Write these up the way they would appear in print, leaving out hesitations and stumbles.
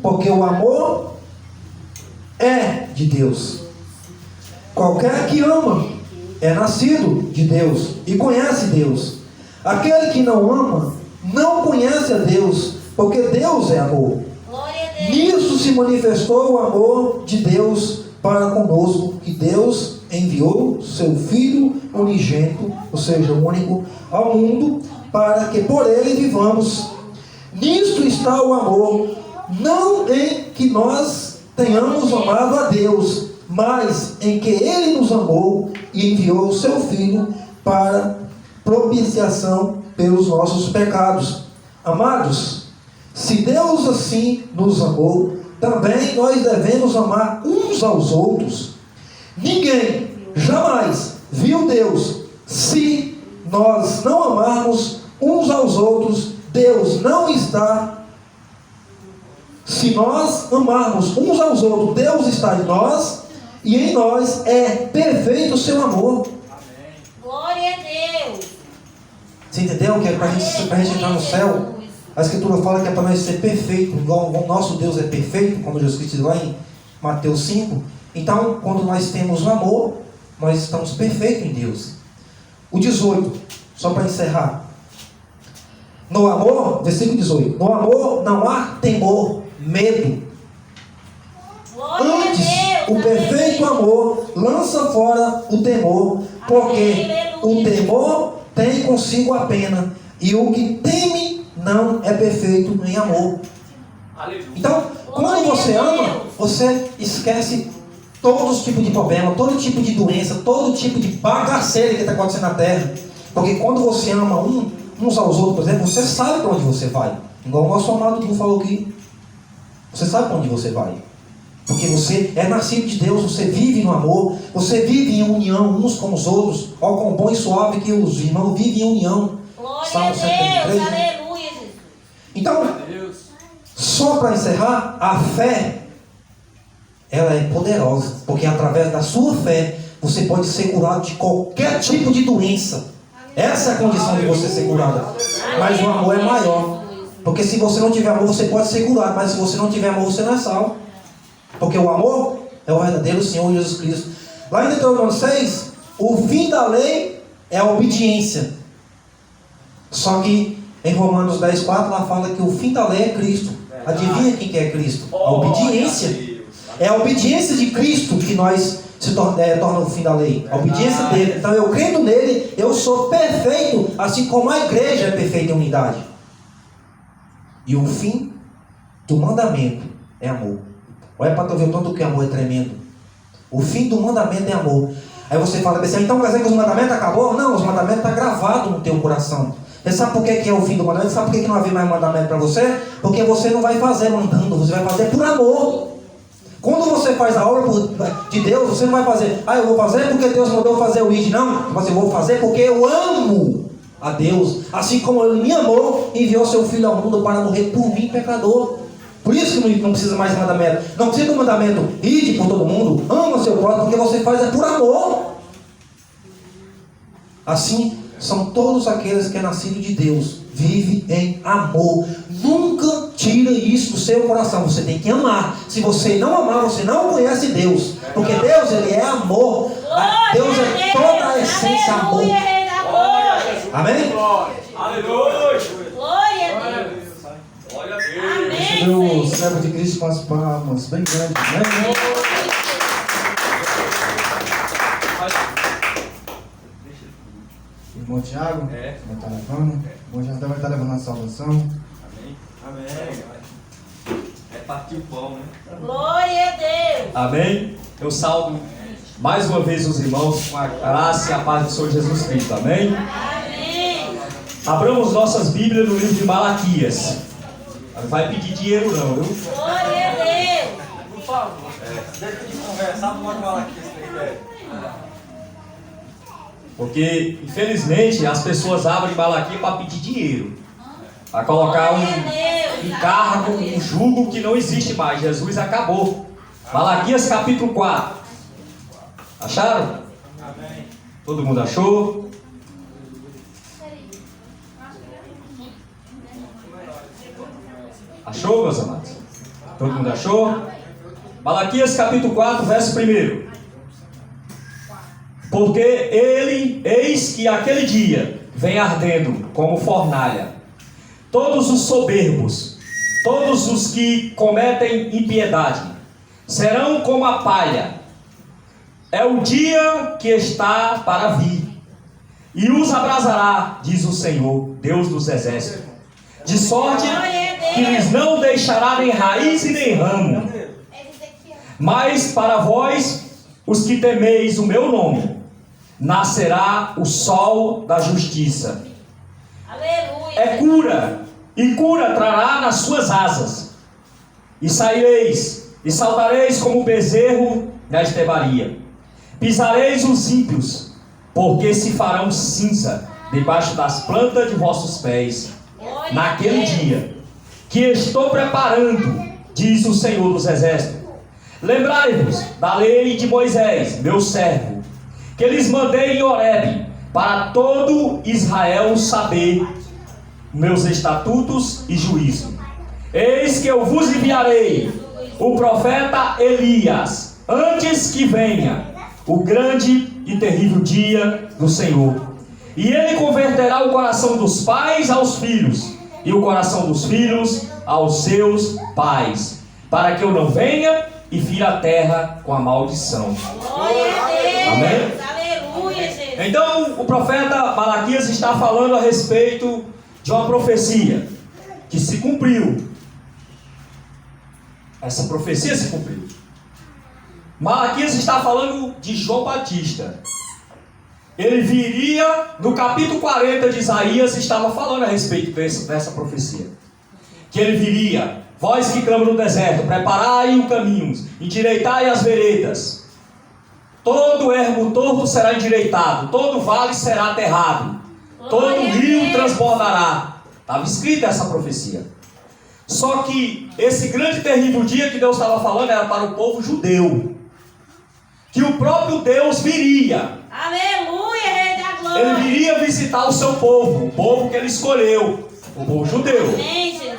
porque o amor é de Deus. Qualquer que ama é nascido de Deus e conhece Deus. Aquele que não ama não conhece a Deus, porque Deus é amor. Nisso se manifestou o amor de Deus para conosco, que Deus enviou seu Filho unigênito, ou seja, único, ao mundo, para que por ele vivamos. Nisto está o amor, não em que nós tenhamos amado a Deus, mas em que ele nos amou e enviou o seu Filho para propiciação pelos nossos pecados. Amados, se Deus assim nos amou, também nós devemos amar uns aos outros. Ninguém jamais viu Deus. Se nós não amarmos uns aos outros, Deus não está. Se nós amarmos uns aos outros, Deus está em nós, e em nós é perfeito o seu amor. Amém. Glória a Deus. Você entendeu? Que é para a gente entrar no céu. A Escritura fala que é para nós ser perfeito, igual o nosso Deus é perfeito, como Jesus Cristo diz lá em Mateus 5. Então, quando nós temos o amor, nós estamos perfeitos em Deus. O 18, só para encerrar. No amor, versículo 18: no amor não há temor, medo. Antes, o perfeito amor lança fora o temor, porque o temor tem consigo a pena, e o que teme não é perfeito em amor. Então, quando você ama, você esquece todos os tipos de problema, todo tipo de doença, todo tipo de bagaceira que está acontecendo na terra. Porque quando você ama uns aos outros, por exemplo, você sabe para onde você vai. Igual o nosso amado Dudu falou aqui. Você sabe para onde você vai. Porque você é nascido de Deus, você vive no amor, você vive em união uns com os outros. Ó, quão bom e suave que os irmãos vivem em união. Glória Salmo a 133, Deus, né? aleluia, Jesus. Então, só para encerrar, a fé, ela é poderosa, porque através da sua fé, você pode ser curado de qualquer tipo de doença. Essa é a condição de você ser curado. Mas o amor é maior. Porque se você não tiver amor, você pode ser curado. Mas se você não tiver amor, você não é salvo. Porque o amor é o verdadeiro Senhor Jesus Cristo. Lá em Deuteronômio 6, o fim da lei é a obediência. Só que em Romanos 10,4 lá fala que o fim da lei é Cristo. Adivinha quem que é Cristo? A obediência. É a obediência de Cristo que nós se torna o fim da lei. A obediência dele. Então eu crendo nele, eu sou perfeito, assim como a igreja é perfeita em unidade. E o fim do mandamento é amor. Olha para tu ver o tanto que amor é tremendo. O fim do mandamento é amor. Aí você fala assim, então quer dizer que os mandamentos acabou? Não, os mandamentos estão gravados no teu coração. Você sabe por que é o fim do mandamento? Sabe por que não havia mais mandamento para você? Porque você não vai fazer mandando, você vai fazer por amor. Quando você faz a obra de Deus, você não vai fazer, eu vou fazer porque Deus mandou fazer o ID. Não, mas eu vou fazer porque eu amo a Deus. Assim como Ele me amou, enviou seu Filho ao mundo para morrer por mim, pecador. Por isso que não precisa mais de mandamento. Não precisa do mandamento, ide por todo mundo, ama seu próximo, porque você faz por amor. Assim são todos aqueles que é nascido de Deus, vive em amor. Nunca tira isso do seu coração. Você tem que amar. Se você não amar, você não conhece Deus. Porque Deus, Ele é amor. Deus é toda a essência amor. Amém? Aleluia! Glória a Deus. Glória a Deus! Recebeu o servo de Cristo com as palmas bem grandes, né? Irmão Tiago, vai estar levando. Irmão Jardel vai estar levando a salvação. Amém. Amém. É partir o pão, né? Glória a Deus. Amém? Eu salvo mais uma vez os irmãos com a graça e a paz do Senhor Jesus Cristo. Amém? Amém. Abramos nossas Bíblias no livro de Malaquias. Não vai pedir dinheiro não, viu? Glória a Deus. Por favor, deixa de conversar, vamos falar aqui esse trem. Porque, infelizmente, as pessoas abrem Malaquias para pedir dinheiro. Para colocar um cargo, um jugo que não existe mais. Jesus acabou. Malaquias capítulo 4. Acharam? Amém. Todo mundo achou? Achou, meus amados? Todo mundo achou? Malaquias capítulo 4, verso 1. Porque eis que aquele dia vem ardendo como fornalha. Todos os soberbos, todos os que cometem impiedade, serão como a palha. É o dia que está para vir, e os abrasará, diz o Senhor, Deus dos exércitos, de sorte que lhes não deixará nem raiz e nem ramo. Mas para vós, os que temeis o meu nome, nascerá o sol da justiça. Aleluia. É cura, e cura trará nas suas asas. E saireis, e saltareis como bezerro na estebaria. Pisareis os ímpios, porque se farão cinza debaixo das plantas de vossos pés. Naquele dia que estou preparando, diz o Senhor dos exércitos. Lembrai-vos da lei de Moisés, meu servo, que lhes mandei em Horebe, para todo Israel saber meus estatutos e juízo. Eis que eu vos enviarei o profeta Elias, antes que venha o grande e terrível dia do Senhor. E ele converterá o coração dos pais aos filhos, e o coração dos filhos aos seus pais, para que eu não venha e fira a terra com a maldição. Glória a Deus. Amém? Aleluia, Jesus. Então o profeta Malaquias está falando a respeito de uma profecia que se cumpriu. Essa profecia se cumpriu. Malaquias está falando de João Batista. Ele viria, no capítulo 40 de Isaías, estava falando a respeito dessa profecia. Que ele viria, vós que clamam no deserto, preparai o caminho, endireitai as veredas. Todo ermo torto será endireitado, todo vale será aterrado, todo rio transbordará. Estava escrita essa profecia. Só que esse grande e terrível dia que Deus estava falando era para o povo judeu. Que o próprio Deus viria. Aleluia, Rei da Glória. Ele viria visitar o seu povo, o povo que ele escolheu, o povo judeu. Amém, Jesus.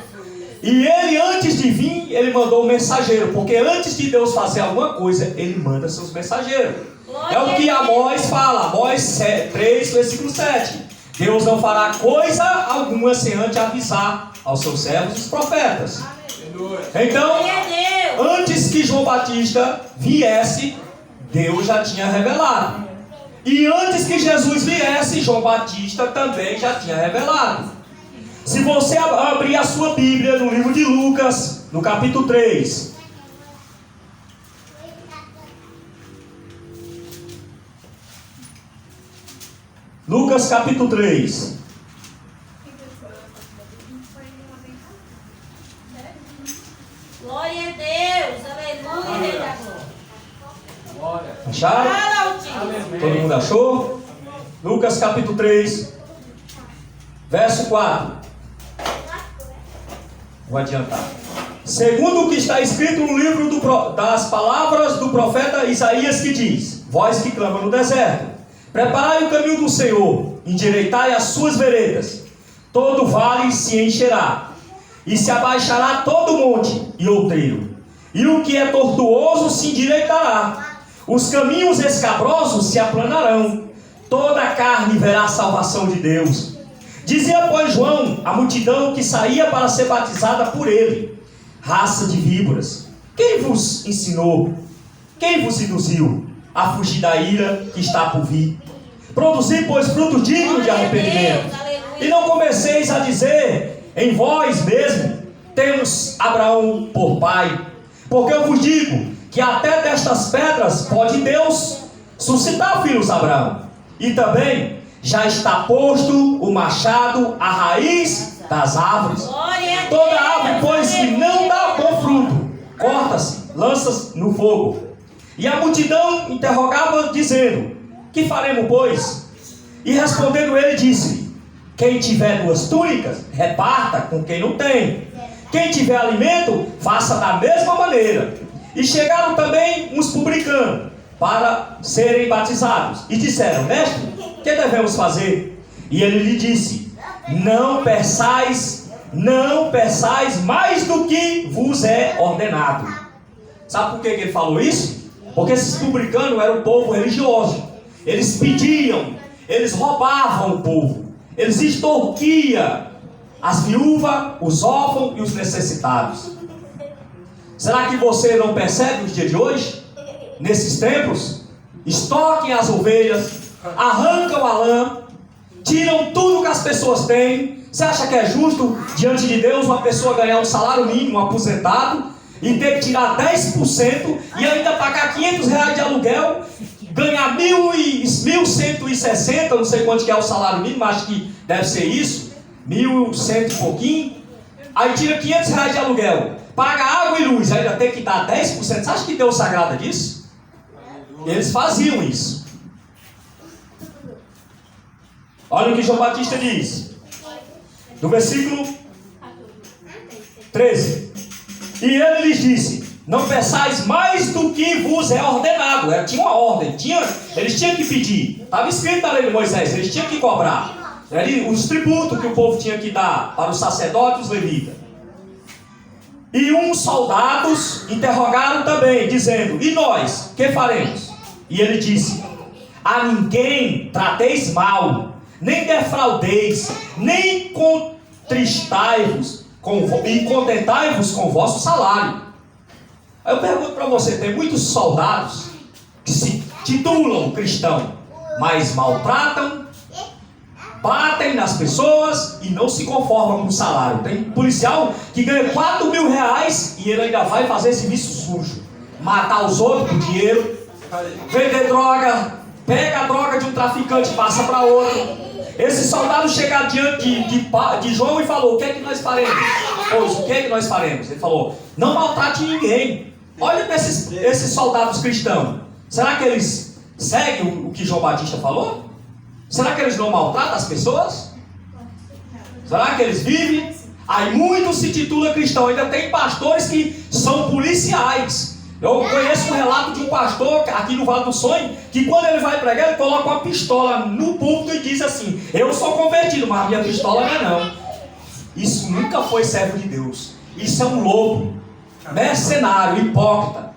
E ele, antes de vir, ele mandou um mensageiro, porque antes de Deus fazer alguma coisa, ele manda seus mensageiros. É o que Amós fala, Amós 3, versículo 7. Deus não fará coisa alguma sem antes avisar aos seus servos, os profetas. Então, antes que João Batista viesse, Deus já tinha revelado. E antes que Jesus viesse, João Batista também já tinha revelado. Se você abrir a sua Bíblia no livro de Lucas, no capítulo 3. Lucas capítulo 3. Glória a Deus. Aleluia, Rei da Glória. Acharam? Fala, Altinho. Todo mundo achou? Lucas capítulo 3, verso 4. Vou adiantar. Segundo o que está escrito no livro das palavras do profeta Isaías, que diz: vós que clamam no deserto, preparai o caminho do Senhor, endireitai as suas veredas. Todo vale se encherá, e se abaixará todo monte e outreiro, e o que é tortuoso se endireitará, os caminhos escabrosos se aplanarão, toda a carne verá a salvação de Deus. Dizia, pois, João, a multidão que saía para ser batizada por ele: raça de víboras, quem vos ensinou? Quem vos seduziu a fugir da ira que está por vir? Produzi, pois, frutos dignos de arrependimento. E não comeceis a dizer em vós mesmo: temos Abraão por pai. Porque eu vos digo que até destas pedras pode Deus suscitar filhos a Abraão. E também já está posto o machado à raiz das árvores. Toda árvore, pois, que não dá bom fruto, corta-se, lança-se no fogo. E a multidão interrogava, dizendo: que faremos, pois? E respondendo ele, disse: quem tiver 2 túnicas, reparta com quem não tem. Quem tiver alimento, faça da mesma maneira. E chegaram também uns publicanos para serem batizados, e disseram: mestre, que devemos fazer? E ele lhe disse: não peçais não peçais mais do que vos é ordenado. Sabe por que ele falou isso? Porque esses publicanos eram um povo religioso. Eles pediam, eles roubavam o povo, eles extorquiam as viúvas, os órfãos e os necessitados. Será que você não percebe nos dias de hoje? Nesses tempos, extorquem as ovelhas, arrancam a lã, tiram tudo que as pessoas têm. Você acha que é justo diante de Deus uma pessoa ganhar um salário mínimo, um aposentado, e ter que tirar 10% e ainda pagar R$500 de aluguel, ganhar 1.160, não sei quanto que é o salário mínimo, acho que deve ser isso, 1.100 e pouquinho, aí tira R$500 de aluguel, paga água e luz, ainda tem que dar 10%. Você acha que Deus se agrada disso? Eles faziam isso. Olha o que João Batista diz, no versículo 13. E ele lhes disse: não peçais mais do que vos é ordenado. Tinha uma ordem, eles tinham que pedir. Estava escrito na lei de Moisés, eles tinham que cobrar. Os tributos que o povo tinha que dar para os sacerdotes e os levitas. E uns soldados interrogaram também, dizendo: e nós, que faremos? E ele disse: a ninguém trateis mal, nem defraudeis, nem contristai-vos e contentai-vos com o vosso salário. Aí eu pergunto para você: tem muitos soldados que se titulam cristão, mas maltratam, batem nas pessoas e não se conformam com o salário. Tem policial que ganha R$4.000 e ele ainda vai fazer serviço sujo, matar os outros por dinheiro, vender droga, pega a droga de um traficante e passa para outro. Esse soldado chega diante de João e falou: o que é que nós faremos? Pois, o que é que nós faremos? Ele falou: não maltrate ninguém. Olha para esses soldados cristãos. Será que eles seguem o que João Batista falou? Será que eles não maltratam as pessoas? Será que eles vivem? Aí muitos se titulam cristão. Ainda tem pastores que são policiais. Eu conheço um relato de um pastor aqui no Vale do Sonho, que quando ele vai pregar, ele coloca uma pistola no púlpito e diz assim: eu sou convertido, mas a minha pistola não é não. Isso nunca foi servo de Deus. Isso é um lobo, mercenário, hipócrita.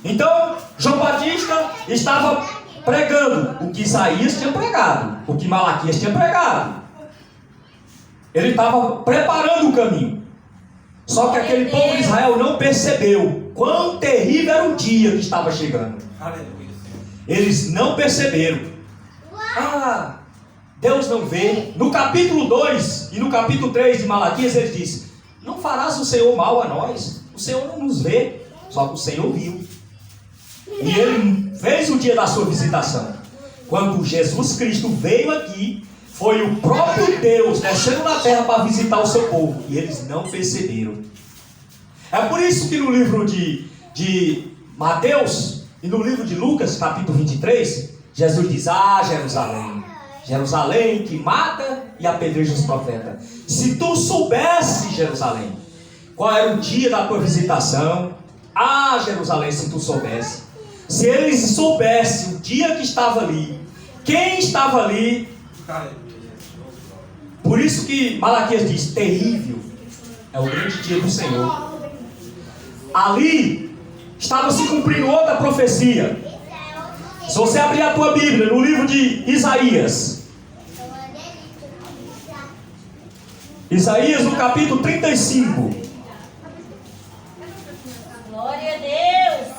Então, João Batista estava pregando o que Isaías tinha pregado, o que Malaquias tinha pregado. Ele estava preparando o caminho. Só que aquele povo de Israel não percebeu quão terrível era o dia que estava chegando. Eles não perceberam. Deus não vê. No capítulo 2 e no capítulo 3 de Malaquias ele diz: não farás o Senhor mal a nós. O Senhor não nos vê, só que o Senhor viu. E ele fez o dia da sua visitação. Quando Jesus Cristo veio aqui, foi o próprio Deus descendo na terra para visitar o seu povo. E eles não perceberam. É por isso que no livro de Mateus e no livro de Lucas, capítulo 23, Jesus diz: Jerusalém, Jerusalém que mata e apedreja os profetas. Se tu soubesse, Jerusalém, qual era o dia da tua visitação, Jerusalém, se tu soubesse. Se eles soubessem o dia que estava ali, quem estava ali. Por isso que Malaquias diz: terrível é o grande dia do Senhor. Ali estava se cumprindo outra profecia. Se você abrir a tua Bíblia no livro de Isaías, Isaías no capítulo 35. Glória a Deus.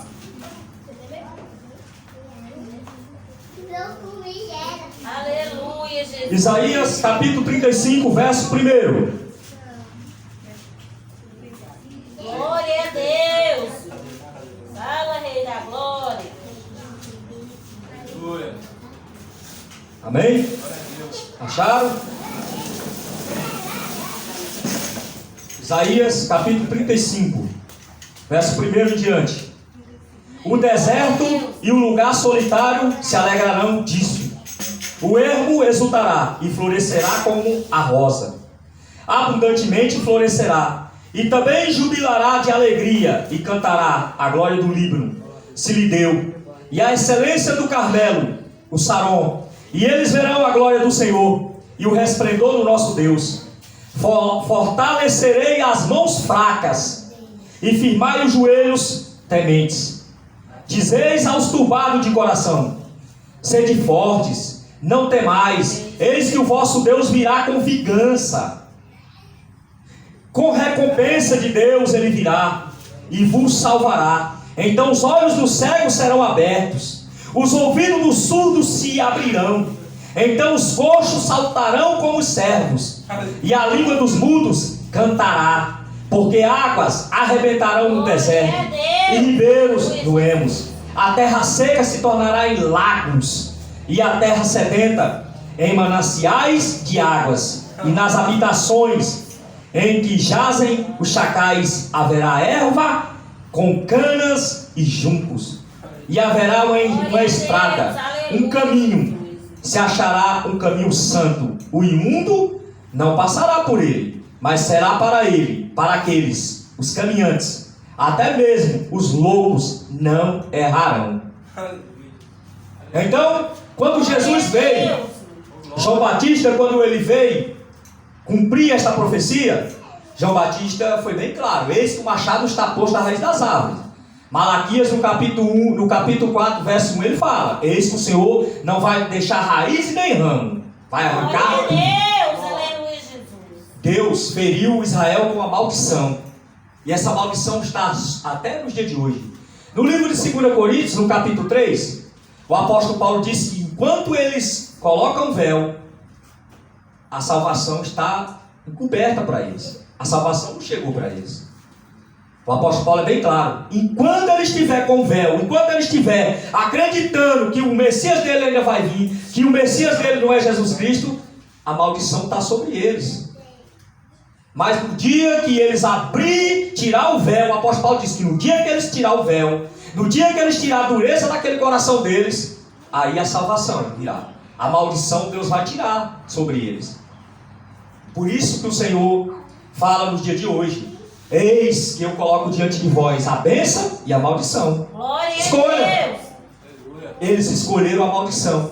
Aleluia, Jesus. Isaías capítulo 35, verso 1. Glória a Deus. Fala, Rei da Glória. Amém? Acharam? Isaías capítulo 35, verso 1 em diante. O deserto e o lugar solitário se alegrarão disso. O ermo exultará e florescerá como a rosa. Abundantemente florescerá. E também jubilará de alegria e cantará a glória do Líbano. Se lhe deu. E a excelência do Carmelo, o Sarom. E eles verão a glória do Senhor e o resplendor do nosso Deus. Fortalecerei as mãos fracas e firmai os joelhos tementes. Dizeis aos turbados de coração: sede fortes, não temais, eis que o vosso Deus virá com vingança. Com recompensa de Deus ele virá e vos salvará. Então os olhos dos cegos serão abertos, os ouvidos dos surdos se abrirão. Então os coxos saltarão como os servos, e a língua dos mudos cantará, porque águas arrebentarão no deserto, e ribeiros no ermos. A terra seca se tornará em lagos, e a terra sedenta em mananciais de águas, e nas habitações em que jazem os chacais haverá erva com canas e juncos, e haverá uma estrada, um caminho, se achará um caminho santo. O imundo não passará por ele, mas será para ele, para aqueles, os caminhantes. Até mesmo os loucos não errarão. Então, quando Jesus veio, João Batista, quando ele veio cumprir esta profecia, João Batista foi bem claro: eis que o machado está posto à raiz das árvores. Malaquias no capítulo 4, verso 1, ele fala: eis que o Senhor não vai deixar raiz e nem ramo, vai arrancar tudo. Deus, aleluia, Jesus. Deus feriu Israel com uma maldição, e essa maldição está até nos dias de hoje. No livro de 2 Coríntios, no capítulo 3, o apóstolo Paulo diz que enquanto eles colocam véu, a salvação está encoberta para eles. A salvação não chegou para eles. O apóstolo Paulo é bem claro: enquanto ele estiver com véu, enquanto ele estiver acreditando que o Messias dele ainda vai vir, que o Messias dele não é Jesus Cristo, a maldição está sobre eles. Mas no dia que eles tirar o véu, o apóstolo Paulo diz que no dia que eles tirar o véu, no dia que eles tirar a dureza daquele coração deles, aí a salvação virá. A maldição Deus vai tirar sobre eles. Por isso que o Senhor fala nos dias de hoje: eis que eu coloco diante de vós a bênção e a maldição. Glória Escolha. a Deus. Eles escolheram a maldição.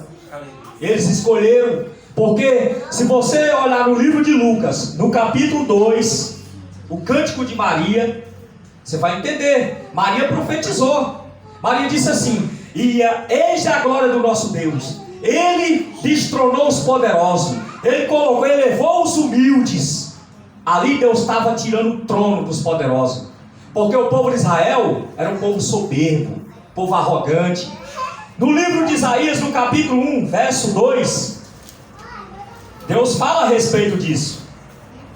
Eles escolheram, porque se você olhar no livro de Lucas, no capítulo 2, o cântico de Maria, você vai entender. Maria profetizou. Maria disse assim: eis a glória do nosso Deus. Ele destronou os poderosos, ele elevou os humildes. Ali Deus estava tirando o trono dos poderosos, porque o povo de Israel era um povo soberbo, povo arrogante. No livro de Isaías, no capítulo 1, verso 2, Deus fala a respeito disso.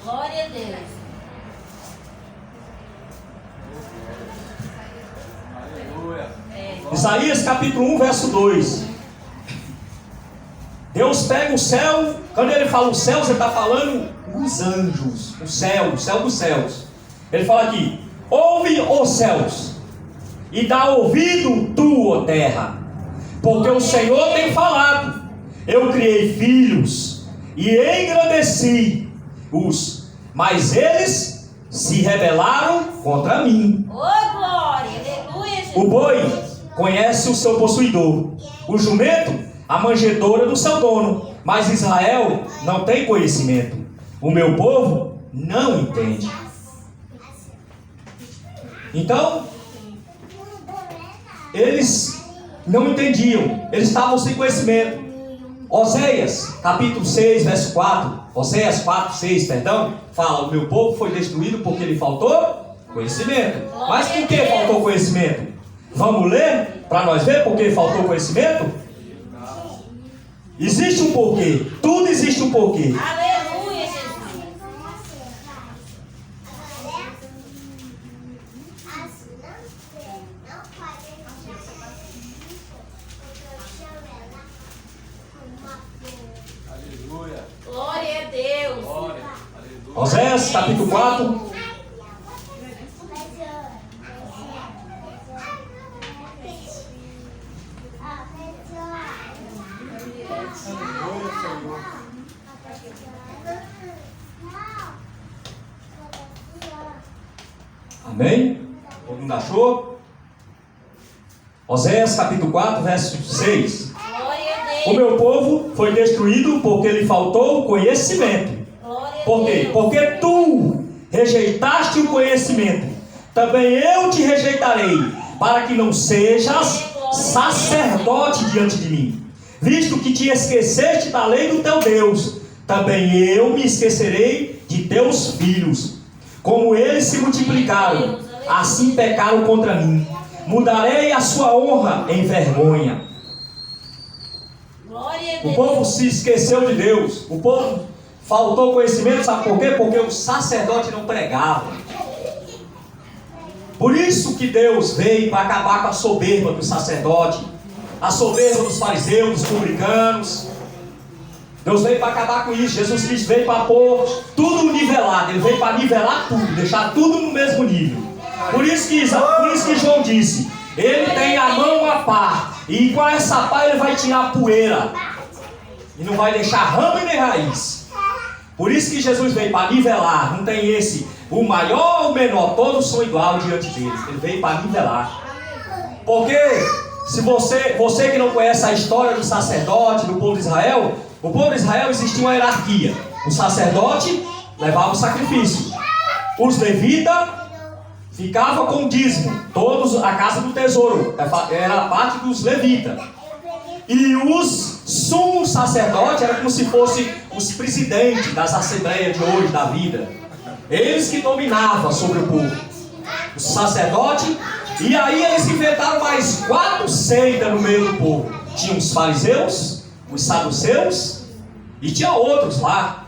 Glória a Deus. Isaías capítulo 1, verso 2. Deus pega o céu. Quando ele fala os céus, ele está falando os anjos, o céu dos céus. Ele fala aqui: ouve, ó céus, e dá ouvido tu, ó terra, porque o Senhor tem falado. Eu criei filhos e engrandeci-os, mas eles se rebelaram contra mim. Ô, glória, aleluia, Jesus. O boi conhece o seu possuidor, o jumento a manjedoura do seu dono, mas Israel não tem conhecimento. O meu povo não entende. Então, eles não entendiam, eles estavam sem conhecimento. Oséias, capítulo 6, verso 4, Oséias 4, 6, perdão, fala: o meu povo foi destruído porque lhe faltou conhecimento. Mas por que faltou conhecimento? Vamos ler para nós ver por que faltou conhecimento? Existe um porquê, tudo existe um porquê. Aleluia, Jesus. Glória a Deus. Oséias, capítulo 4. Amém? Todo mundo achou? Oséias capítulo 4, verso 6. Glória a Deus. O meu povo foi destruído porque lhe faltou conhecimento. Glória Por quê? Porque tu rejeitaste o conhecimento, também eu te rejeitarei, para que não sejas sacerdote diante de mim. Visto que te esqueceste da lei do teu Deus, também eu me esquecerei de teus filhos. Como eles se multiplicaram, assim pecaram contra mim. Mudarei a sua honra em vergonha. O povo se esqueceu de Deus. O povo faltou conhecimento, sabe por quê? Porque o sacerdote não pregava. Por isso que Deus veio para acabar com a soberba do sacerdote, a soberba dos fariseus, dos publicanos. Deus veio para acabar com isso. Jesus Cristo veio para pôr tudo nivelado. Ele veio para nivelar tudo, deixar tudo no mesmo nível. Por isso que João disse: ele tem a mão a pá, e com essa pá ele vai tirar a poeira, e não vai deixar ramo e nem raiz. Por isso que Jesus veio para nivelar. Não tem esse, o maior ou o menor, todos são iguais diante dele. Ele veio para nivelar. Porque se você que não conhece a história do sacerdote, do povo de Israel, o povo de Israel existia uma hierarquia. O sacerdote levava o sacrifício, os levitas ficavam com o dízimo, todos a casa do tesouro, era a parte dos levitas. E os sumos sacerdotes eram como se fossem os presidentes das assembleias de hoje, da vida. Eles que dominavam sobre o povo, os sacerdotes. E aí eles inventaram mais 4 seitas no meio do povo. Tinha os fariseus, os saduceus, e tinha outros lá.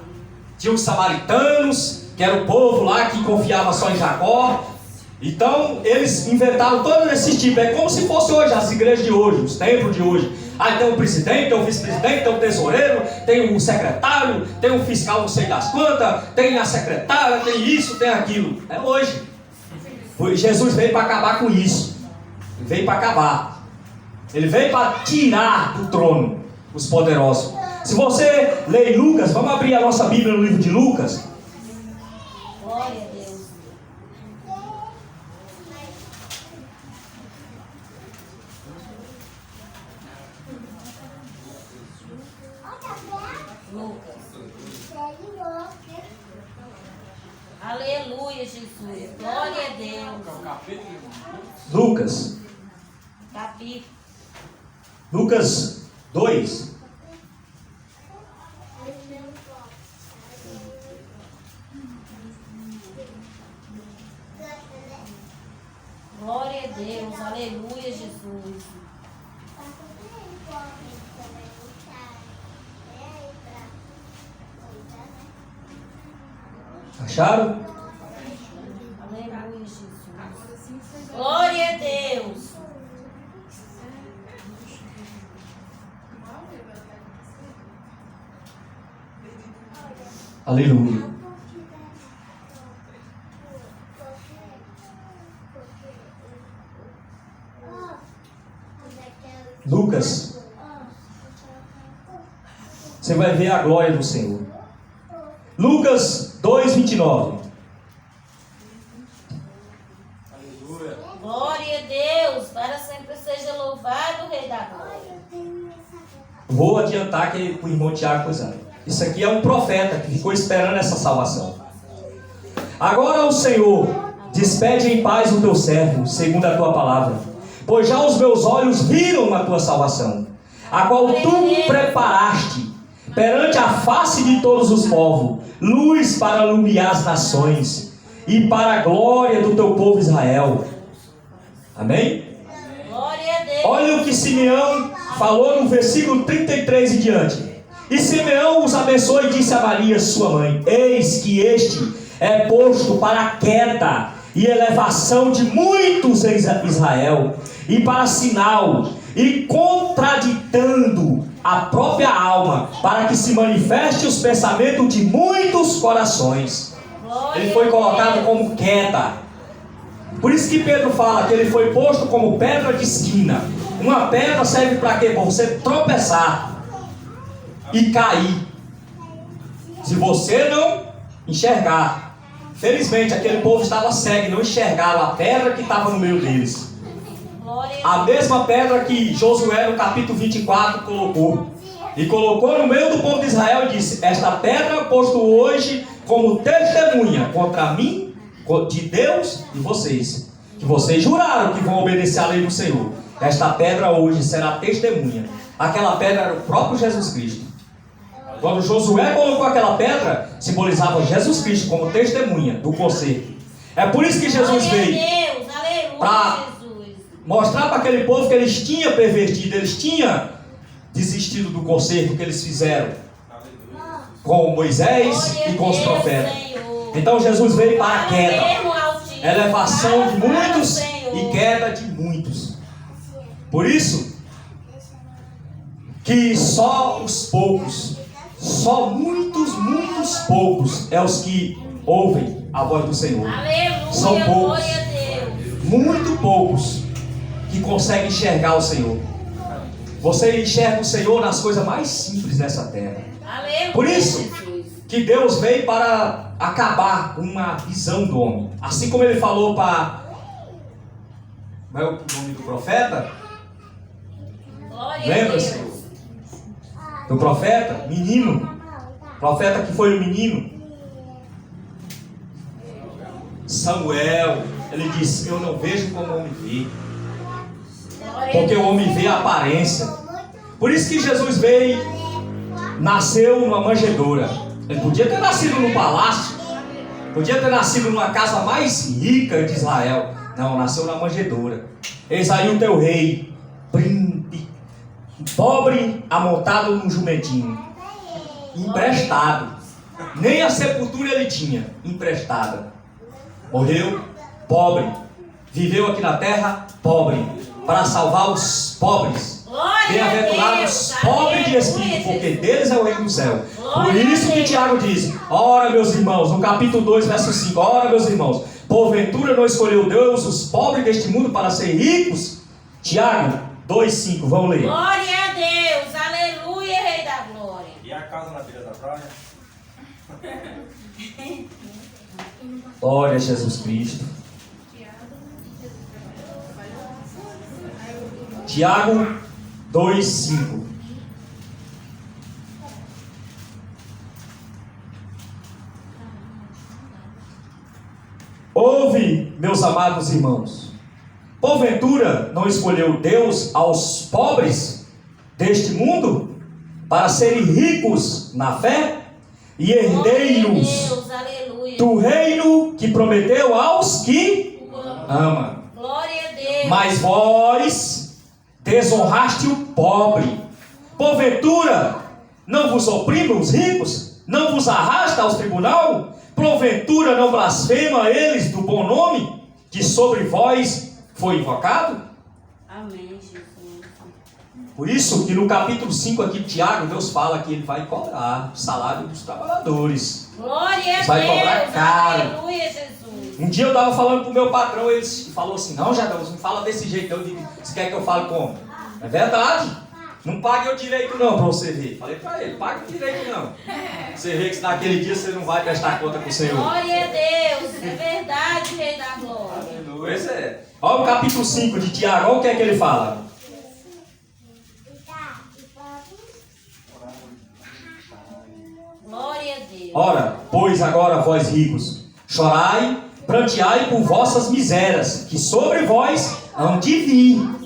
Tinha os samaritanos, que era o povo lá que confiava só em Jacó. Então eles inventaram todo esse tipo. É como se fosse hoje as igrejas de hoje, os templos de hoje. Aí tem o presidente, tem o vice-presidente, tem o tesoureiro, tem o secretário, tem o fiscal não sei das quantas, tem a secretária, tem isso, tem aquilo. É hoje. Jesus veio para acabar com isso. Ele veio para acabar. Ele veio para tirar do trono os poderosos. Se você lê Lucas, vamos abrir a nossa Bíblia no livro de Lucas. Glória a Deus. Lucas. Aleluia, Jesus. Glória a Deus. Lucas. Capítulo. Lucas 2. Glória a Deus. Aleluia, Jesus. Acharam? Aleluia, Jesus. Glória a Deus. Aleluia. Lucas. Você vai ver a glória do Senhor. Lucas 2:29. Glória a Deus. Para sempre seja louvado o Rei da Glória. Vou adiantar que o irmão Tiago coisar. Isso aqui é um profeta que ficou esperando essa salvação. Agora o Senhor, despede em paz o teu servo, segundo a tua palavra. Pois já os meus olhos viram a tua salvação, a qual tu preparaste perante a face de todos os povos, luz para alumiar as nações, e para a glória do teu povo Israel. Amém? Glória a Deus. Olha o que Simeão falou no versículo 33 e diante. E Simeão os abençoou e disse a Maria, sua mãe: eis que este é posto para a queda e elevação de muitos em Israel, e para sinal, e contraditando a própria alma, para que se manifeste os pensamentos de muitos corações. Ele foi colocado como queda. Por isso que Pedro fala que ele foi posto como pedra de esquina. Uma pedra serve para quê? Para você tropeçar e cair, se você não enxergar. Felizmente aquele povo estava cego e não enxergaram a pedra que estava no meio deles. A mesma pedra que Josué no capítulo 24 colocou. E colocou no meio do povo de Israel e disse: esta pedra posto hoje como testemunha contra mim, de Deus e vocês. Que vocês juraram que vão obedecer à lei do Senhor. Esta pedra hoje será testemunha. Aquela pedra era o próprio Jesus Cristo. Quando Josué colocou aquela pedra, simbolizava Jesus Cristo como testemunha do concerto. É por isso que Jesus veio para mostrar para aquele povo que eles tinham pervertido, eles tinham desistido do concerto que eles fizeram com Moisés e com os profetas. Então Jesus veio para a queda, elevação de muitos e queda de muitos. Por isso que só os poucos, só muitos poucos é os que ouvem a voz do Senhor. São poucos, muito poucos que conseguem enxergar o Senhor. Você enxerga o Senhor nas coisas mais simples dessa terra. Por isso que Deus veio para acabar com uma visão do homem. Assim como ele falou para... Qual é o nome do profeta? Lembra-se do profeta? Menino. Profeta que foi o menino. Samuel. Ele disse: eu não vejo como o homem vê. Porque o homem vê a aparência. Por isso que Jesus veio, nasceu numa manjedoura. Ele podia ter nascido no palácio, podia ter nascido numa casa mais rica de Israel. Não, nasceu na manjedoura. Eis aí o teu rei, príncipe, pobre, amontado num jumentinho, emprestado. Nem a sepultura ele tinha, emprestada. Morreu pobre, viveu aqui na terra pobre, para salvar os pobres. Bem-aventurados os pobres de espírito, porque deles é o reino do céu. Por isso que Tiago diz: ora, meus irmãos, no capítulo 2, verso 5, ora, meus irmãos, porventura não escolheu Deus os pobres deste mundo para ser ricos? Tiago 2,5, vamos ler. Glória a Deus, aleluia, Rei da Glória. E a casa na beira da praia? Glória a Jesus Cristo. Tiago 2,5. Ouve, meus amados irmãos, porventura não escolheu Deus aos pobres deste mundo para serem ricos na fé e herdeiros do reino que prometeu aos que ama? Glória a Deus. Mas vós desonraste o pobre. Porventura não vos oprime os ricos? Não vos arrasta aos tribunal? Porventura não blasfema eles do bom nome que sobre vós foi invocado? Amém, Jesus. Por isso que no capítulo 5 aqui de Tiago, Deus fala que ele vai cobrar o salário dos trabalhadores. Glória a Deus. Vai cobrar caro. Aleluia, Jesus. Um dia eu estava falando para o meu patrão, ele falou assim: não, Jadão, não fala desse jeito. Eu digo: você quer que eu fale como? É verdade. Não pague o direito não, para você ver. Falei para ele: pague o direito não. Você vê que naquele dia você não vai prestar conta com o Senhor. Glória a Deus. É verdade, Rei da Glória. Pois é. Olha o capítulo 5 de Tiago, olha o que é que ele fala. Glória a Deus. Ora, pois agora vós ricos, chorai, pranteai por vossas misérias, que sobre vós hão de vir.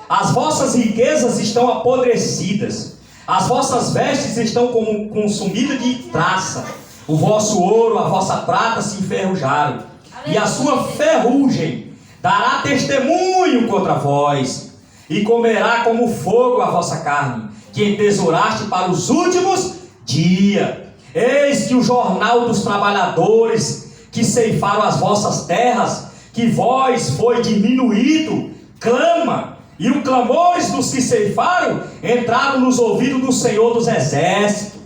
As vossas riquezas estão apodrecidas, as vossas vestes estão como consumidas de traça, o vosso ouro, a vossa prata se enferrujaram, e a sua ferrugem dará testemunho contra vós, e comerá como fogo a vossa carne, que entesouraste para os últimos dias. Eis que o jornal dos trabalhadores que ceifaram as vossas terras, que vós foi diminuído, clama, e o clamores dos que ceifaram entraram nos ouvidos do Senhor dos Exércitos.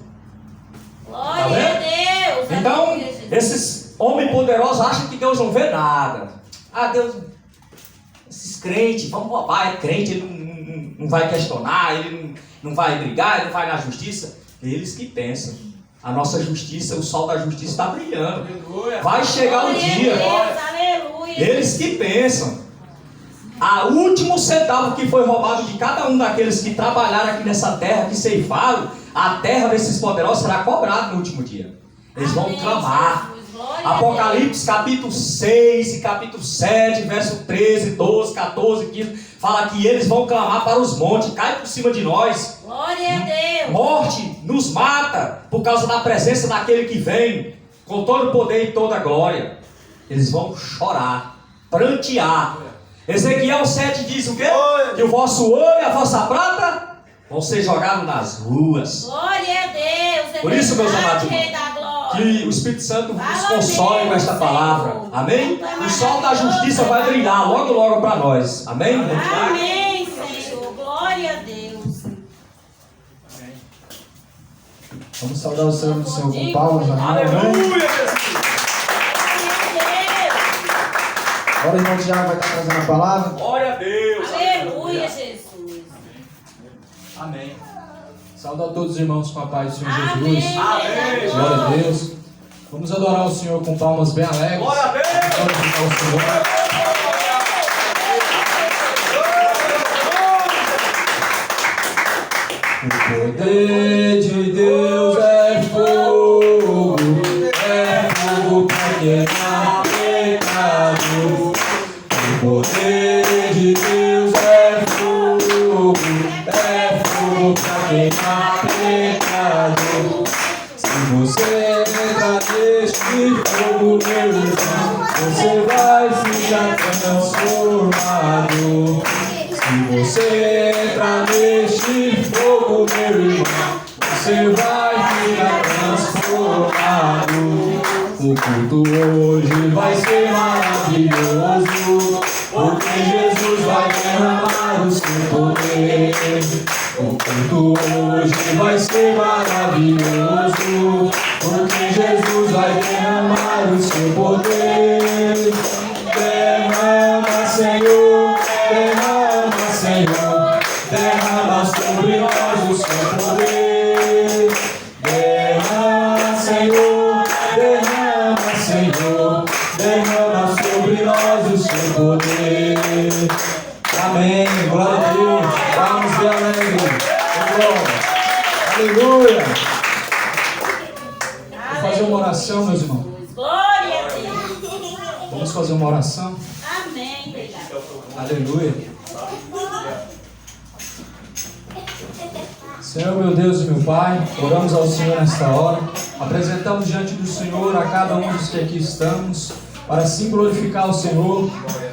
Glória a Deus. Então, Aleluia, Jesus. esses homens poderosos acham que Deus não vê nada. Ah, Deus, esses crentes, vamos roubar, é crente, ele não vai questionar, ele não vai brigar, ele não vai na justiça. Eles que pensam. A nossa justiça, o sol da justiça está brilhando. Vai chegar o dia. Eles que pensam. A último centavo que foi roubado de cada um daqueles que trabalharam aqui nessa terra, que ceifaram, a terra desses poderosos será cobrada no último dia. Eles vão Amém, clamar. Jesus. Glória a Apocalipse capítulo 6 e capítulo 7, verso 13, 12, 14, 15, fala que eles vão clamar para os montes, cai por cima de nós. Glória a Deus. Morte nos mata por causa da presença daquele que vem com todo o poder e toda a glória. Eles vão chorar, prantear. Ezequiel 7 diz o quê? Que o vosso ouro e a vossa prata vão ser jogados nas ruas. Glória a Deus. É Por isso, meus verdade, amados, Rei da glória. que o Espírito Santo nos Fala console com esta Deus, palavra. Senhor. Amém? O sol da justiça vai brilhar logo, logo para nós. Amém? Amém, Senhor. Glória a Deus. Vamos saudar o Senhor do Senhor com palmas. Amém. Aleluia, Jesus. Glória Agora o irmão Tiago vai estar trazendo a palavra. Glória a a Deus. Deus. Aleluia, Jesus. Amém. Saudar todos os irmãos com a paz do Senhor Amém. Jesus. Amém. Glória a Deus. Vamos adorar o Senhor com palmas bem alegres. Glória a Deus. Glorificar o Senhor. O poder de Deus é fogo pra queimar pecado. O poder de Deus é fogo pra queimar pecado. Se você entrar neste fogo, meu irmão, você vai ficar transformado. Se você entrar neste fogo, meu irmão, você vai ficar transformado. O culto hoje vai ser maravilhoso, porque Jesus vai derramar o seu poder. O culto hoje vai ser maravilhoso, porque Jesus vai derramar o seu poder. Derrama, Senhor, derrama, Senhor, derrama sobre nós o seu poder. Derrama, Senhor, derrama, Senhor, derrama sobre nós o seu poder. Amém, glória a Deus, vamos bem alegre. Aleluia. Vou fazer uma oração, meus irmãos. Glória a Deus. Vamos fazer uma oração. Amém, Rei da glória. Aleluia. Senhor, meu Deus e meu Pai, oramos ao Senhor nesta hora. Apresentamos diante do Senhor a cada um dos que aqui estamos, para assim glorificar o Senhor.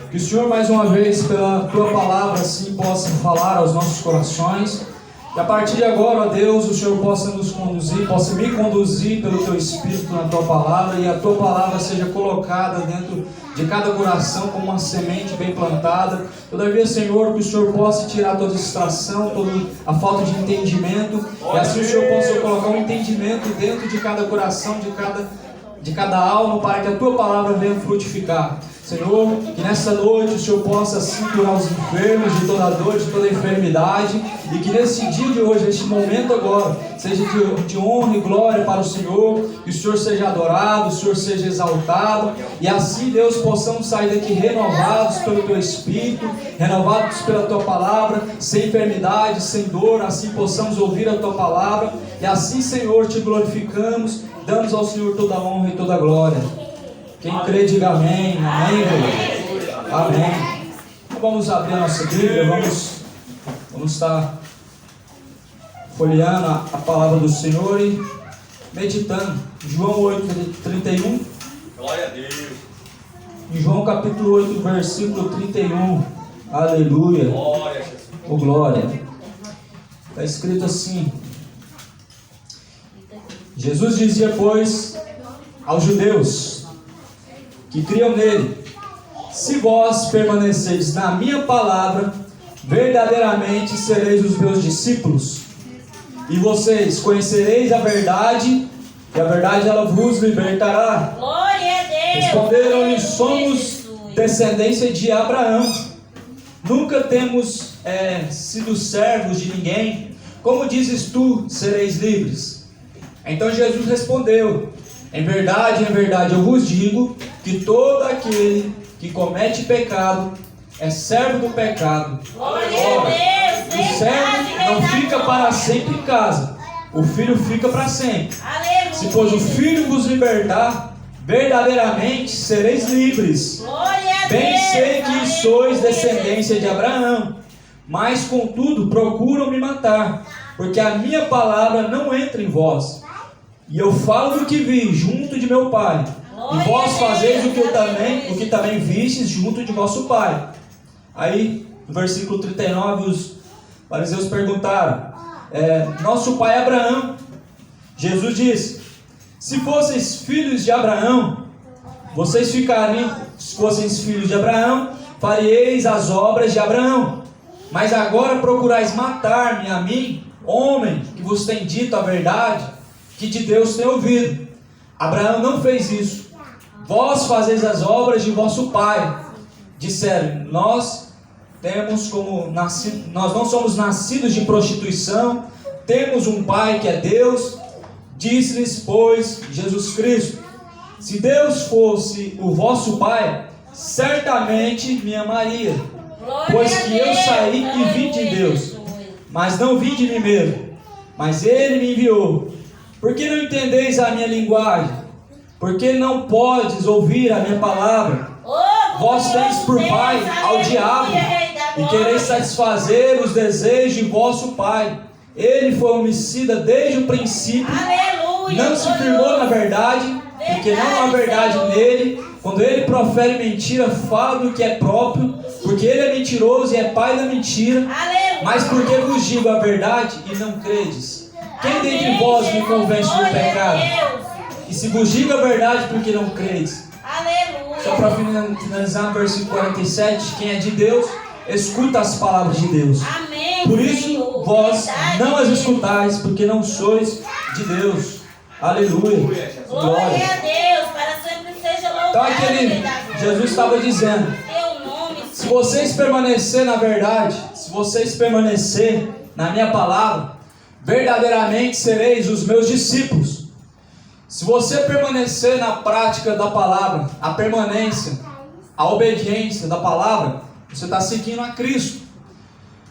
Que o Senhor, mais uma vez, pela Tua palavra, assim possa falar aos nossos corações. Que a partir de agora, ó Deus, o Senhor possa nos conduzir, possa me conduzir pelo Teu Espírito na Tua palavra, e a Tua palavra seja colocada dentro de cada coração como uma semente bem plantada. Todavia, Senhor, que o Senhor possa tirar toda distração, toda a falta de entendimento, e assim o Senhor possa colocar um entendimento dentro de cada coração, de cada alma, para que a Tua palavra venha frutificar. Senhor, que nessa noite o Senhor possa assim curar os enfermos de toda dor, de toda enfermidade, e que nesse dia de hoje, neste momento agora, seja de honra e glória para o Senhor, que o Senhor seja adorado, o Senhor seja exaltado, e assim, Deus, possamos sair daqui renovados pelo Teu Espírito, renovados pela Tua palavra, sem enfermidade, sem dor, assim possamos ouvir a Tua palavra, e assim, Senhor, Te glorificamos, damos ao Senhor toda a honra e toda a glória. Quem crê, diga amém. Amém, Deus. Amém. Então vamos abrir a nossa Bíblia, vamos estar folheando a palavra do Senhor e meditando. João 8:31. Glória a Deus. Em João capítulo 8, versículo 31. Aleluia. Glória a Jesus. Oh, glória. Está escrito assim: Jesus dizia, pois, aos judeus que criam nele: se vós permaneceis na minha palavra, verdadeiramente sereis os meus discípulos, e vocês conhecereis a verdade, e a verdade ela vos libertará. Glória a Deus. Responderam-lhe: Aleluia, somos Jesus. descendência de Abraão, nunca temos sido servos de ninguém. Como dizes tu, sereis livres? Então Jesus respondeu: em verdade, eu vos digo que todo aquele que comete pecado é servo do pecado. Glória a Deus. O servo não fica para sempre em casa, o filho fica para sempre. Aleluia. Se pois o Filho vos libertar, verdadeiramente sereis livres. Glória a Bem Deus. sei que Aleluia. sois descendência de Abraão, mas contudo procuram me matar, porque a minha palavra não entra em vós. E eu falo do que vi junto de meu Pai, e vós fazeis o que também vistes junto de vosso Pai. Aí, no versículo 39, os fariseus perguntaram: nosso pai Abraão. Jesus disse: se fosseis filhos de Abraão, se fosseis filhos de Abraão, faríeis as obras de Abraão. Mas agora procurais matar-me a mim, homem, que vos tem dito a verdade, que de Deus tem ouvido. Abraão não fez isso. Vós fazeis as obras de vosso pai. Disseram: nós não somos nascidos de prostituição, temos um pai que é Deus. Disse-lhes, pois, Jesus Cristo: se Deus fosse o vosso pai, certamente me amaria, pois que eu saí e vim de Deus, mas não vim de mim mesmo, mas Ele me enviou. Por que não entendeis a minha linguagem? Por que não podes ouvir a minha palavra? Vós tendes por pai ao diabo, e quereis satisfazer os desejos de vosso pai. Ele foi homicida desde o princípio, não se firmou na verdade, porque não há verdade nele. Quando ele profere mentira, fala do que é próprio, porque ele é mentiroso e é pai da mentira. Mas porque vos digo a verdade e não credes? Quem dentre vós me convence do pecado? E se vos digo a verdade, porque não credes? Só para finalizar no versículo 47, quem é de Deus, escuta as palavras de Deus. Por isso vós não as escutais, porque não sois de Deus. Aleluia. Glória a Deus, para sempre seja louvado. Então aquele Jesus estava dizendo: se vocês permanecer na verdade, se vocês permanecer na minha palavra, verdadeiramente sereis os meus discípulos. Se você permanecer na prática da palavra, a permanência, a obediência da palavra, você está seguindo a Cristo.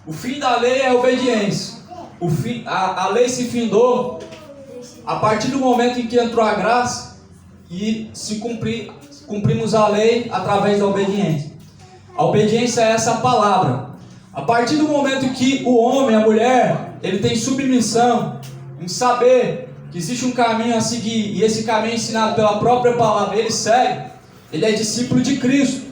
O fim da lei é a obediência. A lei se findou a partir do momento em que entrou a graça e cumprimos a lei através da obediência. A obediência é essa palavra. A partir do momento que o homem, a mulher, ele tem submissão em saber que existe um caminho a seguir, e esse caminho é ensinado pela própria palavra, ele segue, ele é discípulo de Cristo.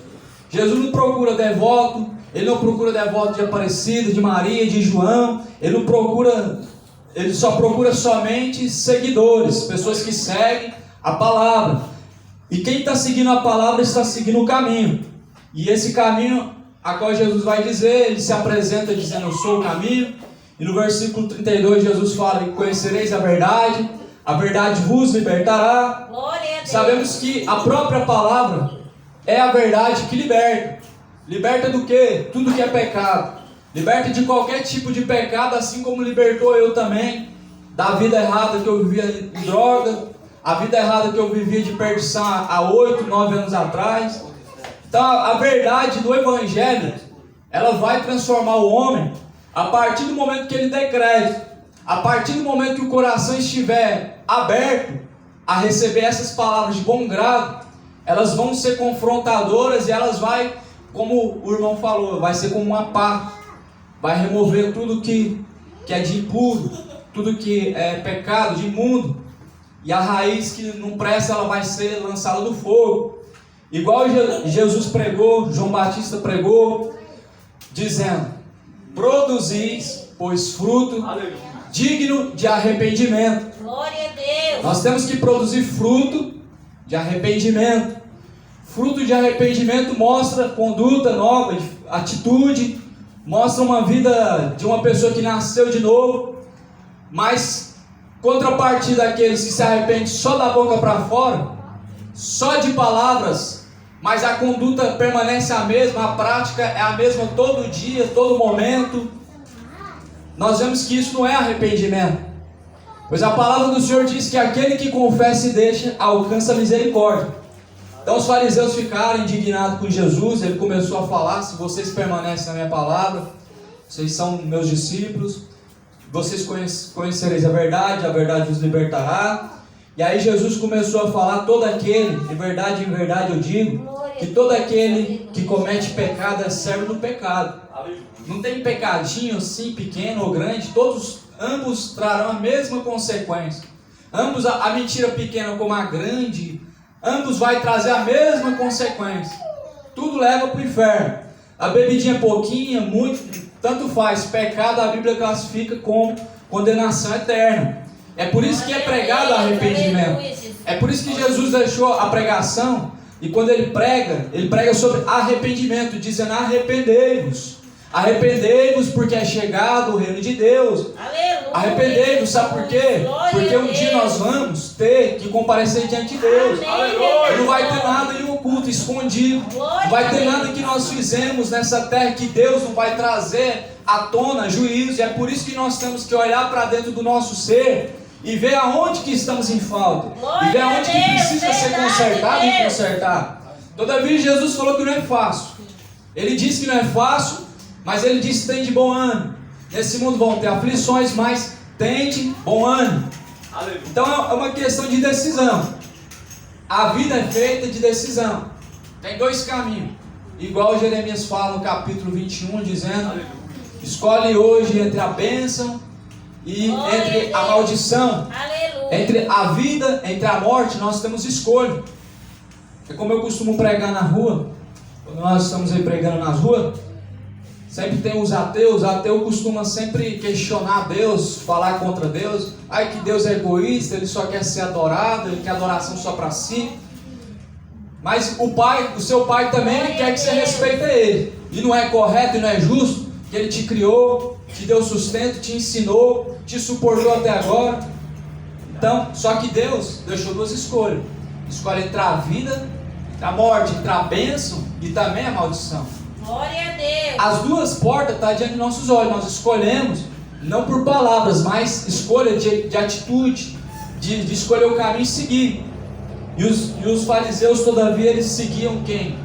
Jesus não procura devoto, ele não procura devoto de Aparecida, de Maria, de João, ele só procura somente seguidores, pessoas que seguem a palavra. E quem está seguindo a palavra está seguindo o caminho. E esse caminho, a qual Jesus vai dizer, ele se apresenta dizendo: eu sou o caminho. E no versículo 32 Jesus fala: conhecereis a verdade vos libertará. Glória a Deus. Sabemos que a própria palavra é a verdade que liberta. Liberta do quê? Tudo que é pecado. Liberta de qualquer tipo de pecado, assim como libertou eu também da vida errada que eu vivia em droga, a vida errada que eu vivia de perdição há 8, 9 anos atrás. Então a verdade do Evangelho, ela vai transformar o homem a partir do momento que ele der crédito, a partir do momento que o coração estiver aberto a receber essas palavras de bom grado. Elas vão ser confrontadoras e elas vai, como o irmão falou, vai ser como uma pá, vai remover tudo que é de impuro, tudo que é pecado, de imundo, e a raiz que não presta, ela vai ser lançada no fogo. Igual Jesus pregou, João Batista pregou, dizendo: produzis, pois, fruto digno de arrependimento. Glória a Deus. Nós temos que produzir fruto de arrependimento. Fruto de arrependimento mostra conduta nova, atitude, mostra uma vida de uma pessoa que nasceu de novo. Mas contrapartida daqueles que se arrependem só da boca para fora, só de palavras, mas a conduta permanece a mesma, a prática é a mesma todo dia, todo momento, nós vemos que isso não é arrependimento. Pois a palavra do Senhor diz que aquele que confessa e deixa alcança a misericórdia. Então os fariseus ficaram indignados com Jesus. Ele começou a falar: se vocês permanecem na minha palavra, vocês são meus discípulos, vocês conhecereis a verdade vos libertará. E aí Jesus começou a falar: todo aquele, em verdade eu digo, que todo aquele que comete pecado é servo do pecado. Não tem pecadinho assim, pequeno ou grande, ambos trarão a mesma consequência. Ambos, a mentira pequena como a grande, ambos vai trazer a mesma consequência. Tudo leva para o inferno. A bebidinha pouquinha, muito, tanto faz. Pecado a Bíblia classifica como condenação eterna. É por isso que é pregado arrependimento. É por isso que Jesus deixou a pregação, e quando ele prega sobre arrependimento, dizendo: arrependei-vos. Arrependei-vos, porque é chegado o reino de Deus. Aleluia. Arrependei-vos, sabe por quê? Glória Porque um a dia Deus. nós vamos ter que comparecer diante de Deus. Amém. Não vai ter nada em oculto, escondido. Glória Não vai a ter Deus. nada que nós fizemos nessa terra que Deus não vai trazer à tona juízo. E é por isso que nós temos que olhar para dentro do nosso ser e ver aonde que estamos em falta. Glória E ver a aonde que Deus, precisa ser verdade, consertado e Deus. consertar. Todavia Jesus falou que não é fácil. Ele disse que não é fácil, mas ele disse: tem de bom ânimo. Nesse mundo vão ter aflições, mas tem de bom ânimo. Então é uma questão de decisão. A vida é feita de decisão. Tem dois caminhos. Igual Jeremias fala no capítulo 21, dizendo: escolhe hoje entre a bênção e Glória entre a a Deus. maldição. Aleluia. Entre a vida, entre a morte, nós temos escolha. É como eu costumo pregar na rua. Quando nós estamos aí pregando nas ruas, sempre tem os ateus. O ateu costuma sempre questionar Deus, falar contra Deus. Ai, que Deus é egoísta, ele só quer ser adorado, ele quer adoração só para si. Mas o seu pai também, ele quer que você respeite ele. E não é correto e não é justo que ele te criou, te deu sustento, te ensinou, te suportou até agora. Então, só que Deus deixou duas escolhas. Escolhe entre a vida, entre a morte, entre a bênção e também a maldição. Glória a Deus. As duas portas estão diante de nossos olhos. Nós escolhemos, não por palavras, mas escolha de atitude, de escolher o caminho e seguir. E os fariseus, todavia, eles seguiam quem?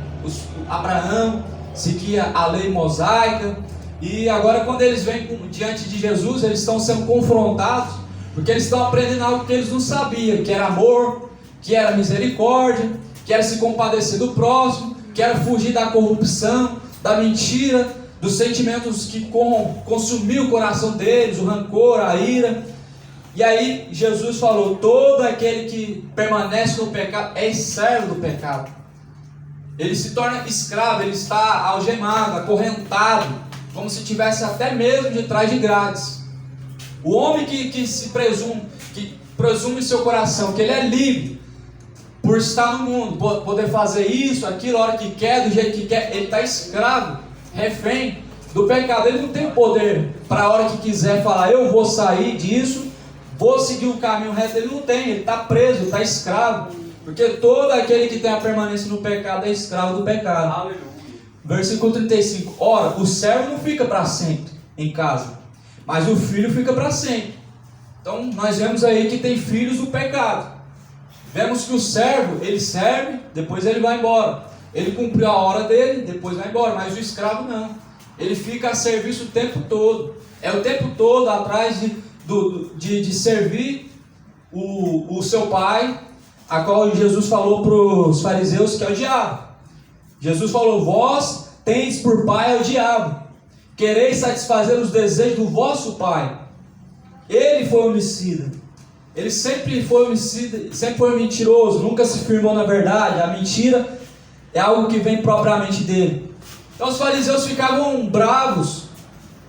Abraão, seguia a lei mosaica. E agora, quando eles vêm diante de Jesus, eles estão sendo confrontados, porque eles estão aprendendo algo que eles não sabiam, que era amor, que era misericórdia, que era se compadecer do próximo, que era fugir da corrupção, da mentira, dos sentimentos que consumiam o coração deles, o rancor, a ira. E aí Jesus falou: todo aquele que permanece no pecado é servo do pecado. Ele se torna escravo, ele está algemado, acorrentado, como se tivesse até mesmo de trás de grades. O homem que presume em seu coração que ele é livre por estar no mundo, poder fazer isso, aquilo, a hora que quer, do jeito que quer, ele está escravo, refém do pecado. Ele não tem o poder para a hora que quiser falar: eu vou sair disso, vou seguir o caminho reto. Ele não tem, ele está preso, está escravo, porque todo aquele que tem a permanência no pecado é escravo do pecado. Aleluia. Versículo 35. Ora, o servo não fica para sempre em casa, mas o filho fica para sempre. Então nós vemos aí que tem filhos do pecado. Vemos que o servo, ele serve, depois ele vai embora. Ele cumpriu a hora dele, depois vai embora. Mas o escravo não. Ele fica a serviço o tempo todo. É o tempo todo atrás de servir o seu pai, a qual Jesus falou para os fariseus que é o diabo. Jesus falou: vós tendes por pai o diabo, quereis satisfazer os desejos do vosso pai. Ele foi homicida. Ele sempre foi homicida, sempre foi mentiroso, nunca se firmou na verdade. A mentira é algo que vem propriamente dele. Então os fariseus ficavam bravos,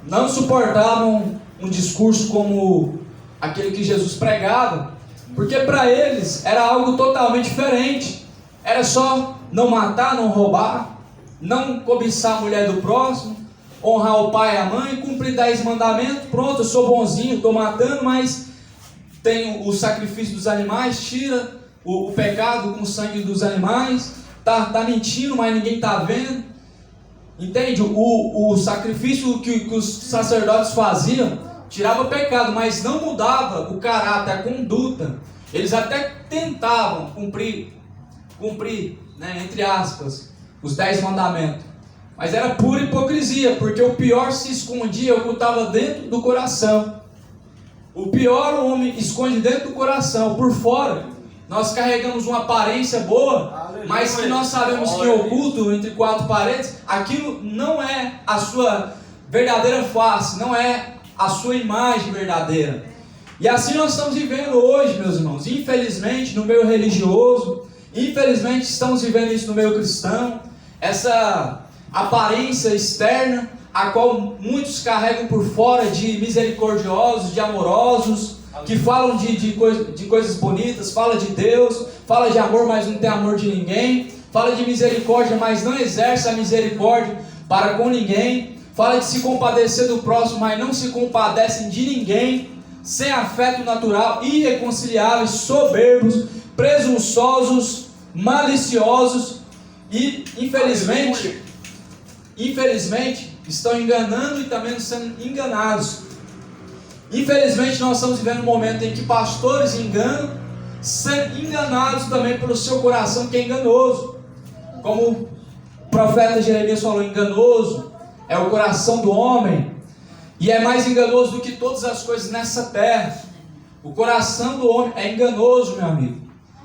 não suportavam um discurso como aquele que Jesus pregava, porque para eles era algo totalmente diferente. Era só não matar, não roubar, não cobiçar a mulher do próximo, honrar o pai e a mãe, cumprir 10 mandamentos. Pronto, eu sou bonzinho, estou matando, mas tem o sacrifício dos animais, tira o pecado com o sangue dos animais, tá mentindo, mas ninguém está vendo. Entende? O sacrifício que os sacerdotes faziam tirava o pecado, mas não mudava o caráter, a conduta. Eles até tentavam cumprir, né, entre aspas, os 10 mandamentos, mas era pura hipocrisia, porque o pior se escondia, ocultava dentro do coração. O pior o homem esconde dentro do coração, por fora nós carregamos uma aparência boa, mas que nós sabemos que oculto entre quatro paredes, aquilo não é a sua verdadeira face, não é a sua imagem verdadeira. E assim nós estamos vivendo hoje, meus irmãos. Infelizmente, no meio religioso, infelizmente estamos vivendo isso no meio cristão, essa aparência externa, a qual muitos carregam por fora de misericordiosos, de amorosos, que falam de coisas bonitas, fala de Deus, fala de amor, mas não tem amor de ninguém, fala de misericórdia, mas não exerce a misericórdia para com ninguém, fala de se compadecer do próximo, mas não se compadecem de ninguém, sem afeto natural, irreconciliáveis, soberbos, presunçosos, maliciosos e, infelizmente, estão enganando e também sendo enganados. Infelizmente, nós estamos vivendo um momento em que pastores enganam, sendo enganados também pelo seu coração, que é enganoso. Como o profeta Jeremias falou, enganoso é o coração do homem, e é mais enganoso do que todas as coisas nessa terra. O coração do homem é enganoso, meu amigo.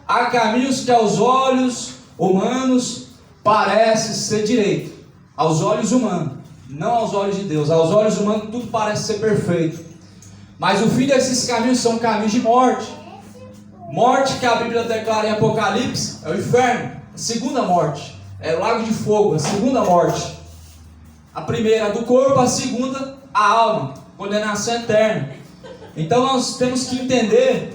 Há caminhos que aos olhos humanos parece ser direito, aos olhos humanos, não aos olhos de Deus. Aos olhos humanos tudo parece ser perfeito, mas o fim desses caminhos são caminhos de morte. Morte que a Bíblia declara em Apocalipse é o inferno. A segunda morte é o lago de fogo, a segunda morte. A primeira do corpo, a segunda a alma, condenação eterna. Então nós temos que entender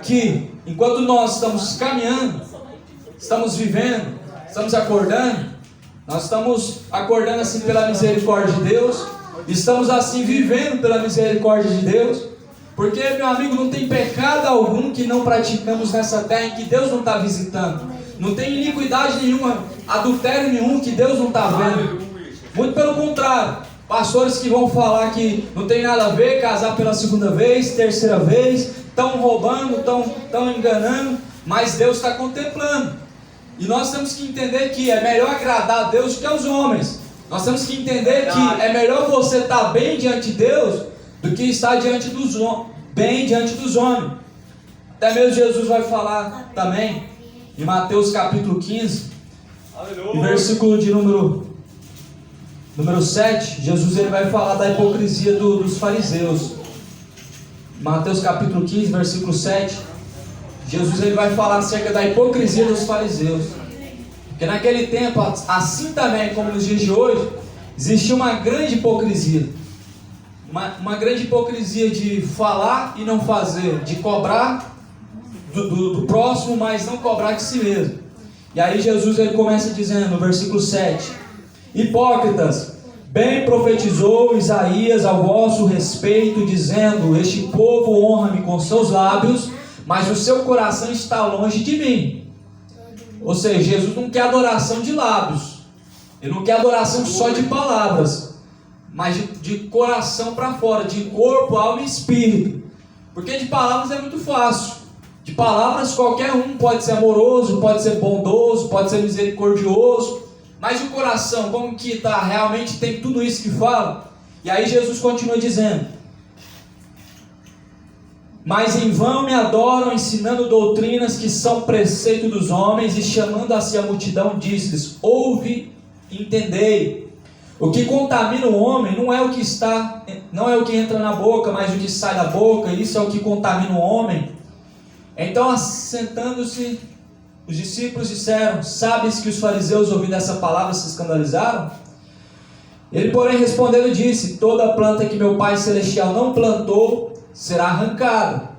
que enquanto nós estamos caminhando, estamos vivendo, estamos acordando, nós estamos acordando assim pela misericórdia de Deus, estamos assim vivendo pela misericórdia de Deus, porque, meu amigo, não tem pecado algum que não praticamos nessa terra em que Deus não está visitando, não tem iniquidade nenhuma, adultério nenhum que Deus não está vendo. Muito pelo contrário, pastores que vão falar que não tem nada a ver, casar pela segunda vez, terceira vez, estão roubando, estão enganando, mas Deus está contemplando. E nós temos que entender que é melhor agradar a Deus que aos homens. Nós temos que entender que é melhor você estar bem diante de Deus do que estar bem diante dos homens. Até mesmo Jesus vai falar também em Mateus capítulo 15, e versículo de número 7, Jesus ele vai falar da hipocrisia dos fariseus. Mateus capítulo 15, versículo 7, Jesus ele vai falar acerca da hipocrisia dos fariseus. Porque naquele tempo, assim também como nos dias de hoje, existia uma grande hipocrisia. Uma grande hipocrisia de falar e não fazer, de cobrar do próximo, mas não cobrar de si mesmo. E aí Jesus ele começa dizendo no versículo 7: hipócritas, bem profetizou Isaías ao vosso respeito, dizendo: este povo honra-me com seus lábios, mas o seu coração está longe de mim. Ou seja, Jesus não quer adoração de lábios, ele não quer adoração só de palavras, mas de coração para fora, de corpo, alma e espírito. Porque de palavras é muito fácil. De palavras qualquer um pode ser amoroso, pode ser bondoso, pode ser misericordioso, mas o coração, como que está? Realmente tem tudo isso que fala? E aí Jesus continua dizendo: mas em vão me adoram, ensinando doutrinas que são preceito dos homens, e chamando a si a multidão, diz-lhes: ouve, entendei. O que contamina o homem não é o que entra na boca, mas o que sai da boca. Isso é o que contamina o homem. Então, assentando-se, os discípulos disseram: sabes que os fariseus, ouvindo essa palavra, se escandalizaram? Ele, porém, respondendo, disse: toda planta que meu Pai Celestial não plantou será arrancada.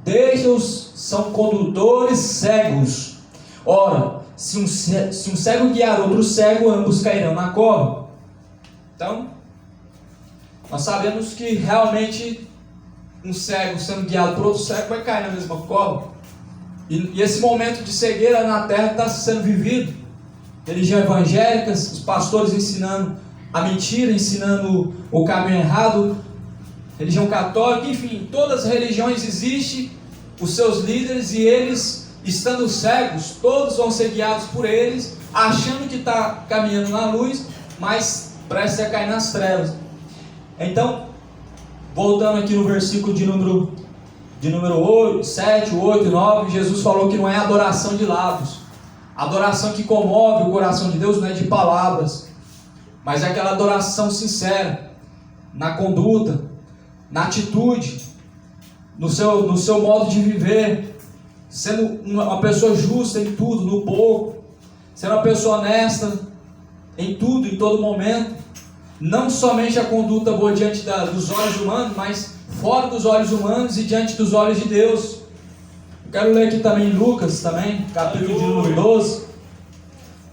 Deixa-os, são condutores cegos. Ora, se um cego guiar outro cego, ambos cairão na cova. Então, nós sabemos que realmente um cego sendo guiado por outro cego vai cair na mesma cova. E esse momento de cegueira na terra está sendo vivido. Religião evangélicas, os pastores ensinando a mentira, ensinando o caminho errado. Religião católica, enfim, todas as religiões existem, os seus líderes, e eles, estando cegos, todos vão ser guiados por eles, achando que está caminhando na luz, mas prestes a cair nas trevas. Então, voltando aqui no versículo de número de número 8, 7, 8 e 9, Jesus falou que não é adoração de lábios. A adoração que comove o coração de Deus não é de palavras, mas é aquela adoração sincera, na conduta, na atitude, no seu modo de viver, sendo uma pessoa justa em tudo, no pouco, sendo uma pessoa honesta em tudo, em todo momento. Não somente a conduta boa diante dos olhos humanos, mas fora dos olhos humanos e diante dos olhos de Deus. Eu quero ler aqui também Lucas, capítulo de número 12.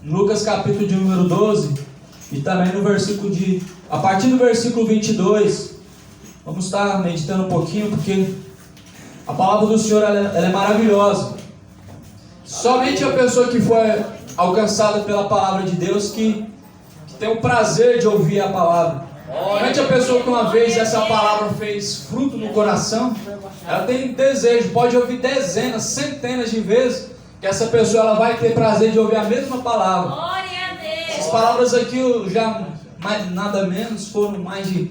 Lucas, capítulo de número 12. E também no versículo a partir do versículo 22. Vamos estar meditando um pouquinho, porque a palavra do Senhor ela é maravilhosa. Somente a pessoa que foi alcançada pela palavra de Deus que tem o prazer de ouvir a palavra. Somente a pessoa que uma vez essa palavra fez fruto no coração, ela tem desejo, pode ouvir dezenas, centenas de vezes, que essa pessoa ela vai ter prazer de ouvir a mesma palavra. Glória a Deus. Essas palavras aqui eu já, nada menos, foram mais de...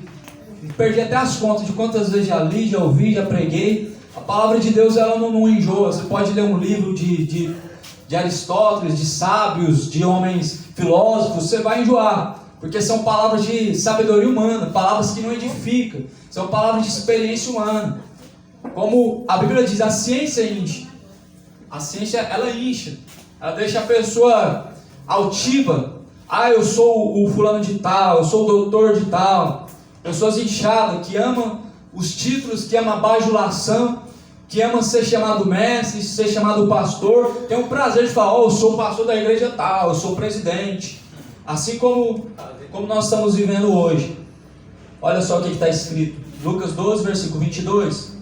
perdi até as contas de quantas vezes já li, já ouvi, já preguei. A palavra de Deus ela não enjoa. Você pode ler um livro de Aristóteles, de sábios, de homens filósofos, você vai enjoar, porque são palavras de sabedoria humana, palavras que não edificam, são palavras de experiência humana. Como a Bíblia diz, a ciência incha. A ciência ela incha, ela deixa a pessoa altiva. Eu sou o fulano de tal, eu sou o doutor de tal. Pessoas inchadas que amam os títulos, que amam a bajulação, que ama ser chamado mestre, ser chamado pastor, tem o prazer de falar, eu sou pastor da igreja tal, eu sou presidente. Assim como nós estamos vivendo hoje. Olha só o que está escrito. Lucas 12, versículo 22.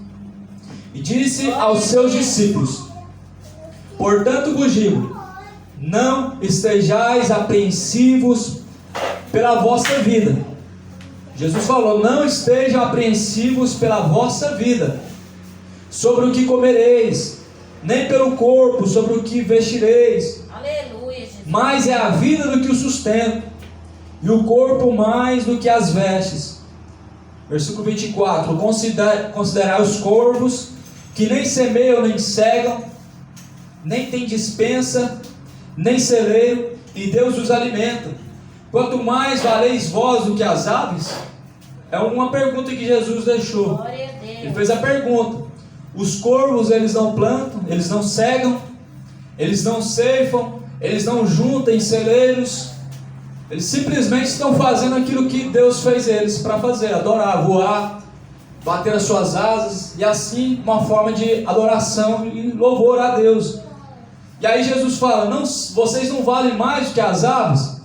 E disse aos seus discípulos: portanto vos digo, não estejais apreensivos pela vossa vida. Jesus falou, não estejam apreensivos pela vossa vida, sobre o que comereis, nem pelo corpo, sobre o que vestireis. Aleluia, Jesus. Mais é a vida do que o sustento, e o corpo mais do que as vestes. Versículo 24. Considerai os corvos, que nem semeiam, nem cegam, nem tem dispensa, nem celeiro, e Deus os alimenta. Quanto mais valeis vós do que as aves? É uma pergunta que Jesus deixou. Glória a Deus. Ele fez a pergunta. Os corvos, eles não plantam, eles não cegam, eles não ceifam, eles não juntam em celeiros. Eles simplesmente estão fazendo aquilo que Deus fez eles para fazer: adorar, voar, bater as suas asas, e assim uma forma de adoração e louvor a Deus. E aí Jesus fala, não, vocês não valem mais do que as aves?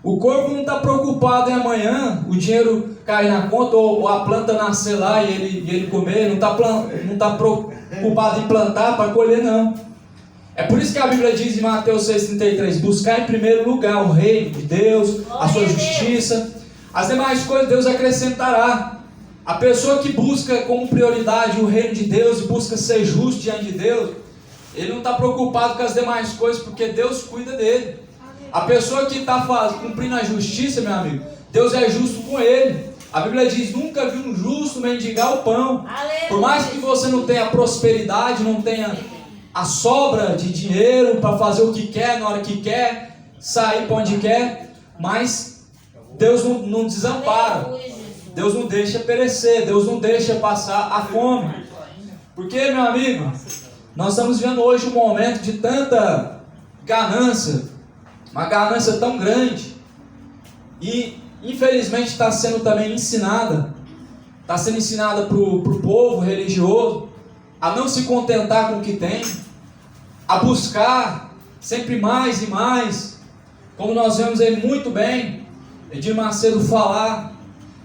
O corvo não está preocupado em amanhã o dinheiro cair na conta, ou a planta nascer lá e ele comer, não está preocupado em plantar para colher, não. É por isso que a Bíblia diz em Mateus 6,33, buscar em primeiro lugar o reino de Deus, a sua justiça, as demais coisas Deus acrescentará. A pessoa que busca como prioridade o reino de Deus e busca ser justo diante de Deus, ele não está preocupado com as demais coisas, porque Deus cuida dele. A pessoa que está cumprindo a justiça, meu amigo, Deus é justo com ele. A Bíblia diz, nunca vi um justo mendigar o pão. Aleluia. Por mais que você não tenha prosperidade, não tenha a sobra de dinheiro para fazer o que quer, na hora que quer, sair para onde quer, mas Deus não desampara. Aleluia, Jesus. Deus não deixa perecer, Deus não deixa passar a fome. Porque, meu amigo, nós estamos vivendo hoje um momento de tanta ganância, uma ganância tão grande, e infelizmente está sendo também ensinada, para o povo religioso a não se contentar com o que tem, a buscar sempre mais e mais, como nós vemos aí muito bem Edir Macedo falar,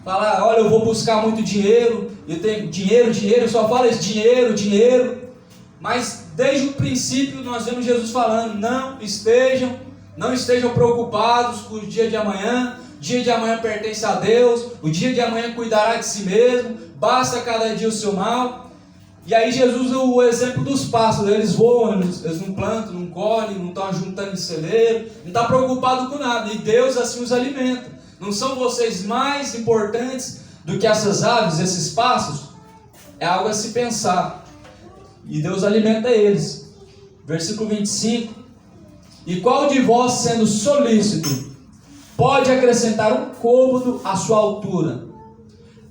olha, eu vou buscar muito dinheiro, eu tenho dinheiro, só fala isso, dinheiro, mas desde o princípio nós vemos Jesus falando, não estejam preocupados com o dia de amanhã. O dia de amanhã pertence a Deus, o dia de amanhã cuidará de si mesmo, basta cada dia o seu mal. E aí Jesus usa o exemplo dos pássaros, eles voam, eles não plantam, não colhem, não estão juntando em celeiro, não estão preocupados com nada, e Deus assim os alimenta. Não são vocês mais importantes do que essas aves, esses pássaros? É algo a se pensar. e Deus alimenta eles. Versículo 25: e qual de vós, sendo solícito, pode acrescentar um côvado à sua altura?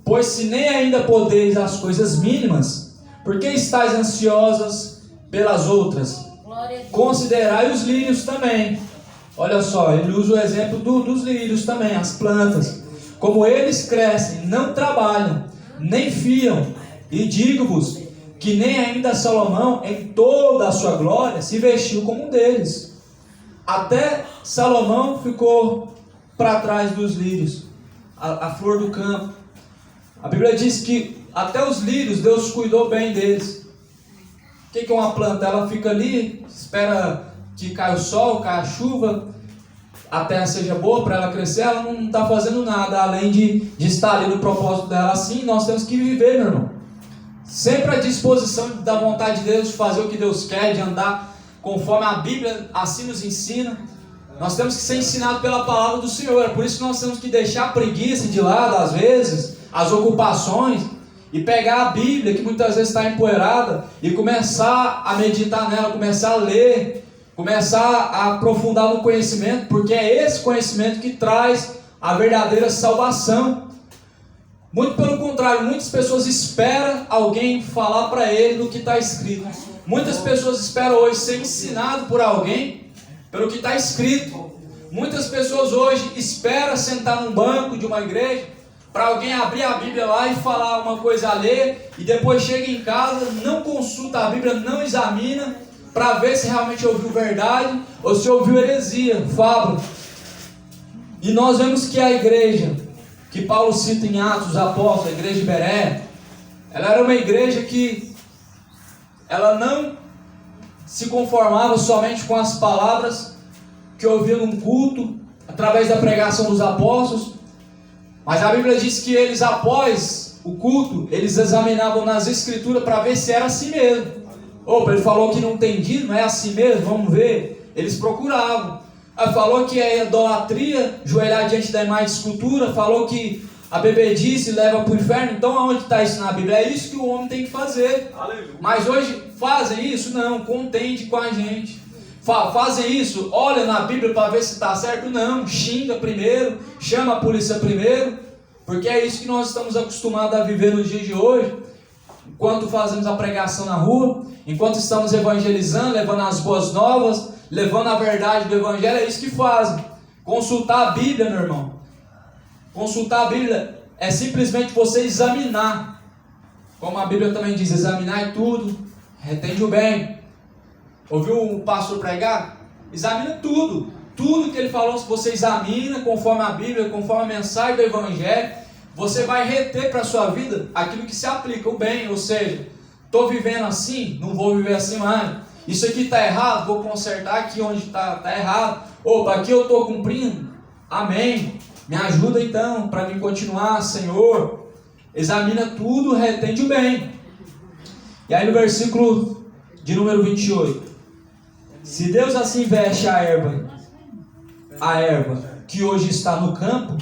Pois se nem ainda podeis as coisas mínimas, por que estáis ansiosas pelas outras? Considerai os lírios também. Olha só, ele usa o exemplo dos lírios também, as plantas. Como eles crescem, não trabalham, nem fiam. E digo-vos que nem ainda Salomão, em toda a sua glória, se vestiu como um deles. Até Salomão ficou para trás dos lírios, a flor do campo. A Bíblia diz que até os lírios, Deus cuidou bem deles. O que é uma planta? Ela fica ali, espera que caia o sol, caia a chuva, a terra seja boa para ela crescer. Ela não está fazendo nada além de estar ali no propósito dela. Assim nós temos que viver, meu irmão, sempre à disposição da vontade de Deus, de fazer o que Deus quer, de andar conforme a Bíblia assim nos ensina. Nós temos que ser ensinados pela palavra do Senhor. É por isso que nós temos que deixar a preguiça de lado, às vezes, as ocupações, e pegar a Bíblia, que muitas vezes está empoeirada, e começar a meditar nela, começar a ler, começar a aprofundar no conhecimento, porque é esse conhecimento que traz a verdadeira salvação. Muito pelo contrário, muitas pessoas esperam alguém falar para ele do que está escrito. Muitas pessoas esperam hoje ser ensinado por alguém pelo que está escrito. Muitas pessoas hoje esperam sentar num banco de uma igreja para alguém abrir a Bíblia lá e falar uma coisa a ler, e depois chega em casa, não consulta a Bíblia, não examina para ver se realmente ouviu verdade ou se ouviu heresia, fábula. E nós vemos que a igreja que Paulo cita em Atos dos Apóstolos, a igreja de Bereia, ela era uma igreja que ela não se conformava somente com as palavras que ouviam num culto, através da pregação dos apóstolos, mas a Bíblia diz que eles, após o culto, eles examinavam nas escrituras para ver se era assim mesmo. Opa, ele falou que não entendi, não é assim mesmo, vamos ver. Eles procuravam. Falou que é idolatria, joelhar diante da imagem de escultura, falou que a bebedice leva para o inferno. Então aonde está isso na Bíblia? É isso que o homem tem que fazer. Aleluia. Mas hoje fazem isso? Não, contende com a gente. Fazem isso, olha na Bíblia para ver se está certo? Não, xinga primeiro, chama a polícia primeiro, porque é isso que nós estamos acostumados a viver nos dias de hoje. Enquanto fazemos a pregação na rua, enquanto estamos evangelizando, levando as boas novas, levando a verdade do Evangelho, é isso que fazem. Consultar a Bíblia, meu irmão. Consultar a Bíblia é simplesmente você examinar. Como a Bíblia também diz, examinar tudo, retende o bem. Ouviu o pastor pregar? Examina tudo. Tudo que ele falou, se você examina conforme a Bíblia, conforme a mensagem do Evangelho, você vai reter para a sua vida aquilo que se aplica, o bem. Ou seja, estou vivendo assim, não vou viver assim mais. Isso aqui está errado, vou consertar aqui onde está errado. Opa, aqui eu estou cumprindo. Amém. Me ajuda então para me continuar, Senhor. Examina tudo, retende o bem. E aí no versículo de número 28. Se Deus assim veste a erva que hoje está no campo,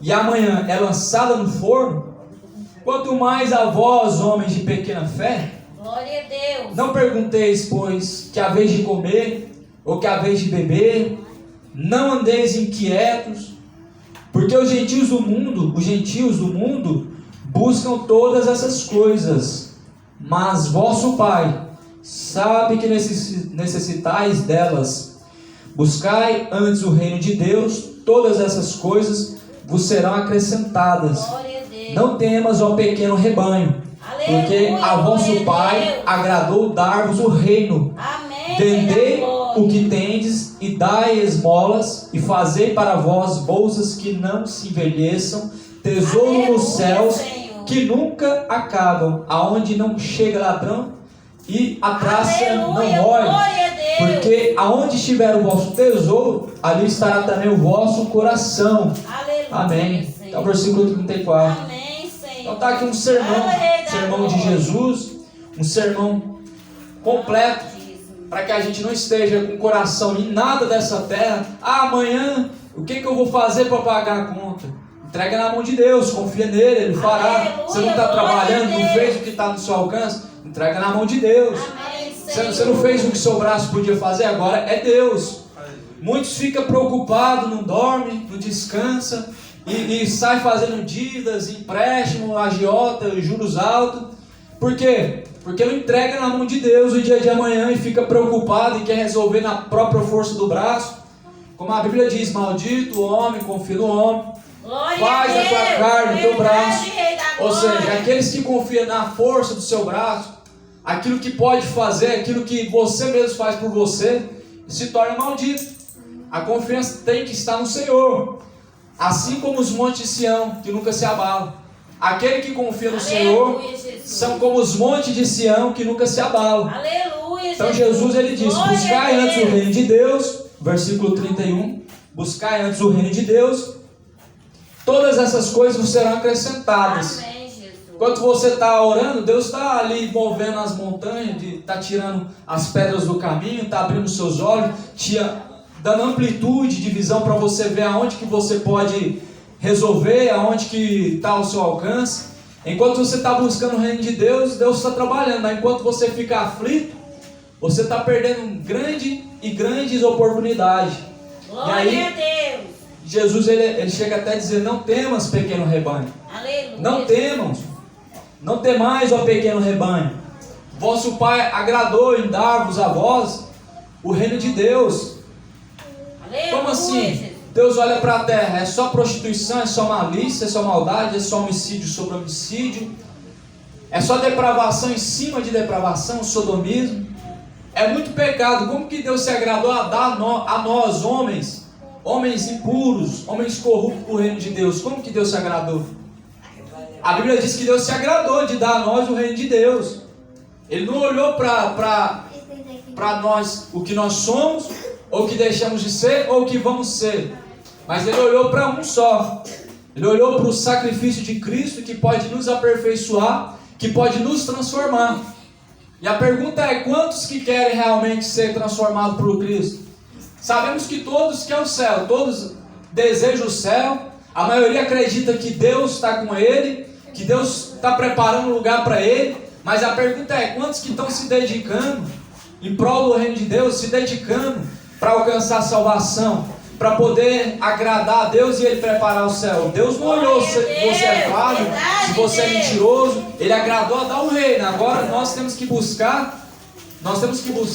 e amanhã é lançada no forno, quanto mais a vós, homens de pequena fé, glória a Deus. Não pergunteis, pois, que a vez de comer, ou que a vez de beber, não andeis inquietos, porque os gentios do mundo buscam todas essas coisas, mas vosso Pai sabe que necessitais delas. Buscai antes o reino de Deus, todas essas coisas vos serão acrescentadas. Não temas, ó pequeno rebanho, aleluia, porque a vosso Pai agradou dar-vos o reino. Amém. Vendei o que tendes e dai esmolas, e fazei para vós bolsas que não se envelheçam, tesouro aleluia, nos céus, Senhor, que nunca acabam, aonde não chega ladrão e a traça não rói. Porque aonde estiver o vosso tesouro, ali estará também o vosso coração. Aleluia, amém. Senhor. Então, versículo 34. Amém, Senhor. Então está aqui um sermão de Jesus, um sermão completo, para que a gente não esteja com o coração em nada dessa terra. Amanhã, o que eu vou fazer para pagar a conta? Entrega na mão de Deus, confia nele, ele fará. Aleluia, você não está trabalhando, não fez o que está no seu alcance, Entrega na mão de Deus. Amém, Você não fez o que seu braço podia fazer, agora é Deus. Muitos ficam preocupados, não dormem, não descansam e sai fazendo dívidas, empréstimo, agiota, juros altos. Por quê? Porque não entrega na mão de Deus o dia de amanhã e fica preocupado e quer resolver na própria força do braço. Como a Bíblia diz, maldito o homem, confia no homem. Glória Faz a a tua Deus, carne, o teu braço. Rei da Ou glória. seja, aqueles que confiam na força do seu braço, aquilo que pode fazer, aquilo que você mesmo faz por você, se torna maldito. A confiança tem que estar no Senhor. Assim como os montes de Sião, que nunca se abalam. Aquele que confia no Senhor Aleluia, Jesus. são como os montes de Sião, que nunca se abalam. Aleluia, Então Jesus ele diz, Glória buscai a antes o Deus. reino de Deus, versículo 31, buscai antes o reino de Deus, todas essas coisas vos serão acrescentadas. Amém, Jesus. Enquanto você está orando, Deus está ali movendo as montanhas, está tirando as pedras do caminho, está abrindo seus olhos, dando amplitude de visão para você ver aonde que você pode resolver, aonde que está o seu alcance. Enquanto você está buscando o reino de Deus, Deus está trabalhando. Mas enquanto você fica aflito, você está perdendo grandes oportunidades. Glória E aí, a Deus. Jesus ele chega até a dizer, não temas, pequeno rebanho. Aleluia. Não temam, não temais, ó pequeno rebanho. Vosso Pai agradou em dar-vos a vós o reino de Deus. Aleluia, Como assim? Jesus. Deus olha para a terra, é só prostituição, é só malícia, é só maldade, é só homicídio sobre homicídio, é só depravação em cima de depravação, sodomismo. É muito pecado. Como que Deus se agradou a dar a nós, homens impuros, homens corruptos, o reino de Deus? Como que Deus se agradou? A Bíblia diz que Deus se agradou de dar a nós o reino de Deus. Ele não olhou para nós o que nós somos, ou o que deixamos de ser, ou o que vamos ser. Mas Ele olhou para um só. Ele olhou para o sacrifício de Cristo, que pode nos aperfeiçoar, que pode nos transformar. E a pergunta é, quantos que querem realmente ser transformados por Cristo? Sabemos que todos querem o céu, todos desejam o céu. A maioria acredita que Deus está com ele, que Deus está preparando um lugar para ele. Mas a pergunta é, quantos que estão se dedicando em prol do reino de Deus, se dedicando para alcançar a salvação, para poder agradar a Deus e Ele preparar o céu? Deus não olhou se você é falho, se você é mentiroso. Ele agradou a dar o reino. Agora nós temos que buscar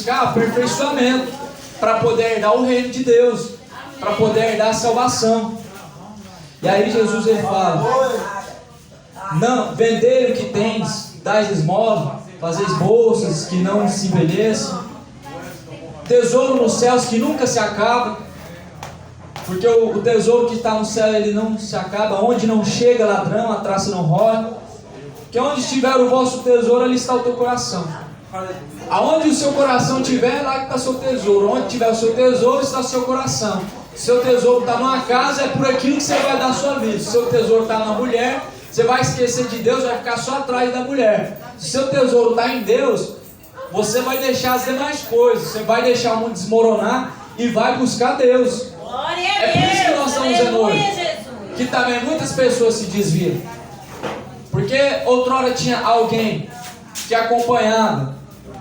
aperfeiçoamento para poder dar o reino de Deus, para poder dar a salvação. E aí Jesus ele fala, não, vendei o que tens, dai esmola, fazeis bolsas que não se envelheçam, tesouro nos céus que nunca se acaba, porque o tesouro que está no céu ele não se acaba, onde não chega ladrão, a traça não rola, que onde estiver o vosso tesouro, ali está o teu coração. Aonde o seu coração estiver, lá que está o seu tesouro. Onde tiver o seu tesouro, está o seu coração. Se seu tesouro está numa casa, é por aquilo que você vai dar a sua vida. Se seu tesouro está na mulher, você vai esquecer de Deus, vai ficar só atrás da mulher. Se seu tesouro está em Deus, você vai deixar as demais coisas, você vai deixar o mundo desmoronar e vai buscar Deus. Glória a É por isso que nós estamos dizendo Aleluia, hoje Jesus. que também muitas pessoas se desviam. Porque outrora tinha alguém que acompanhava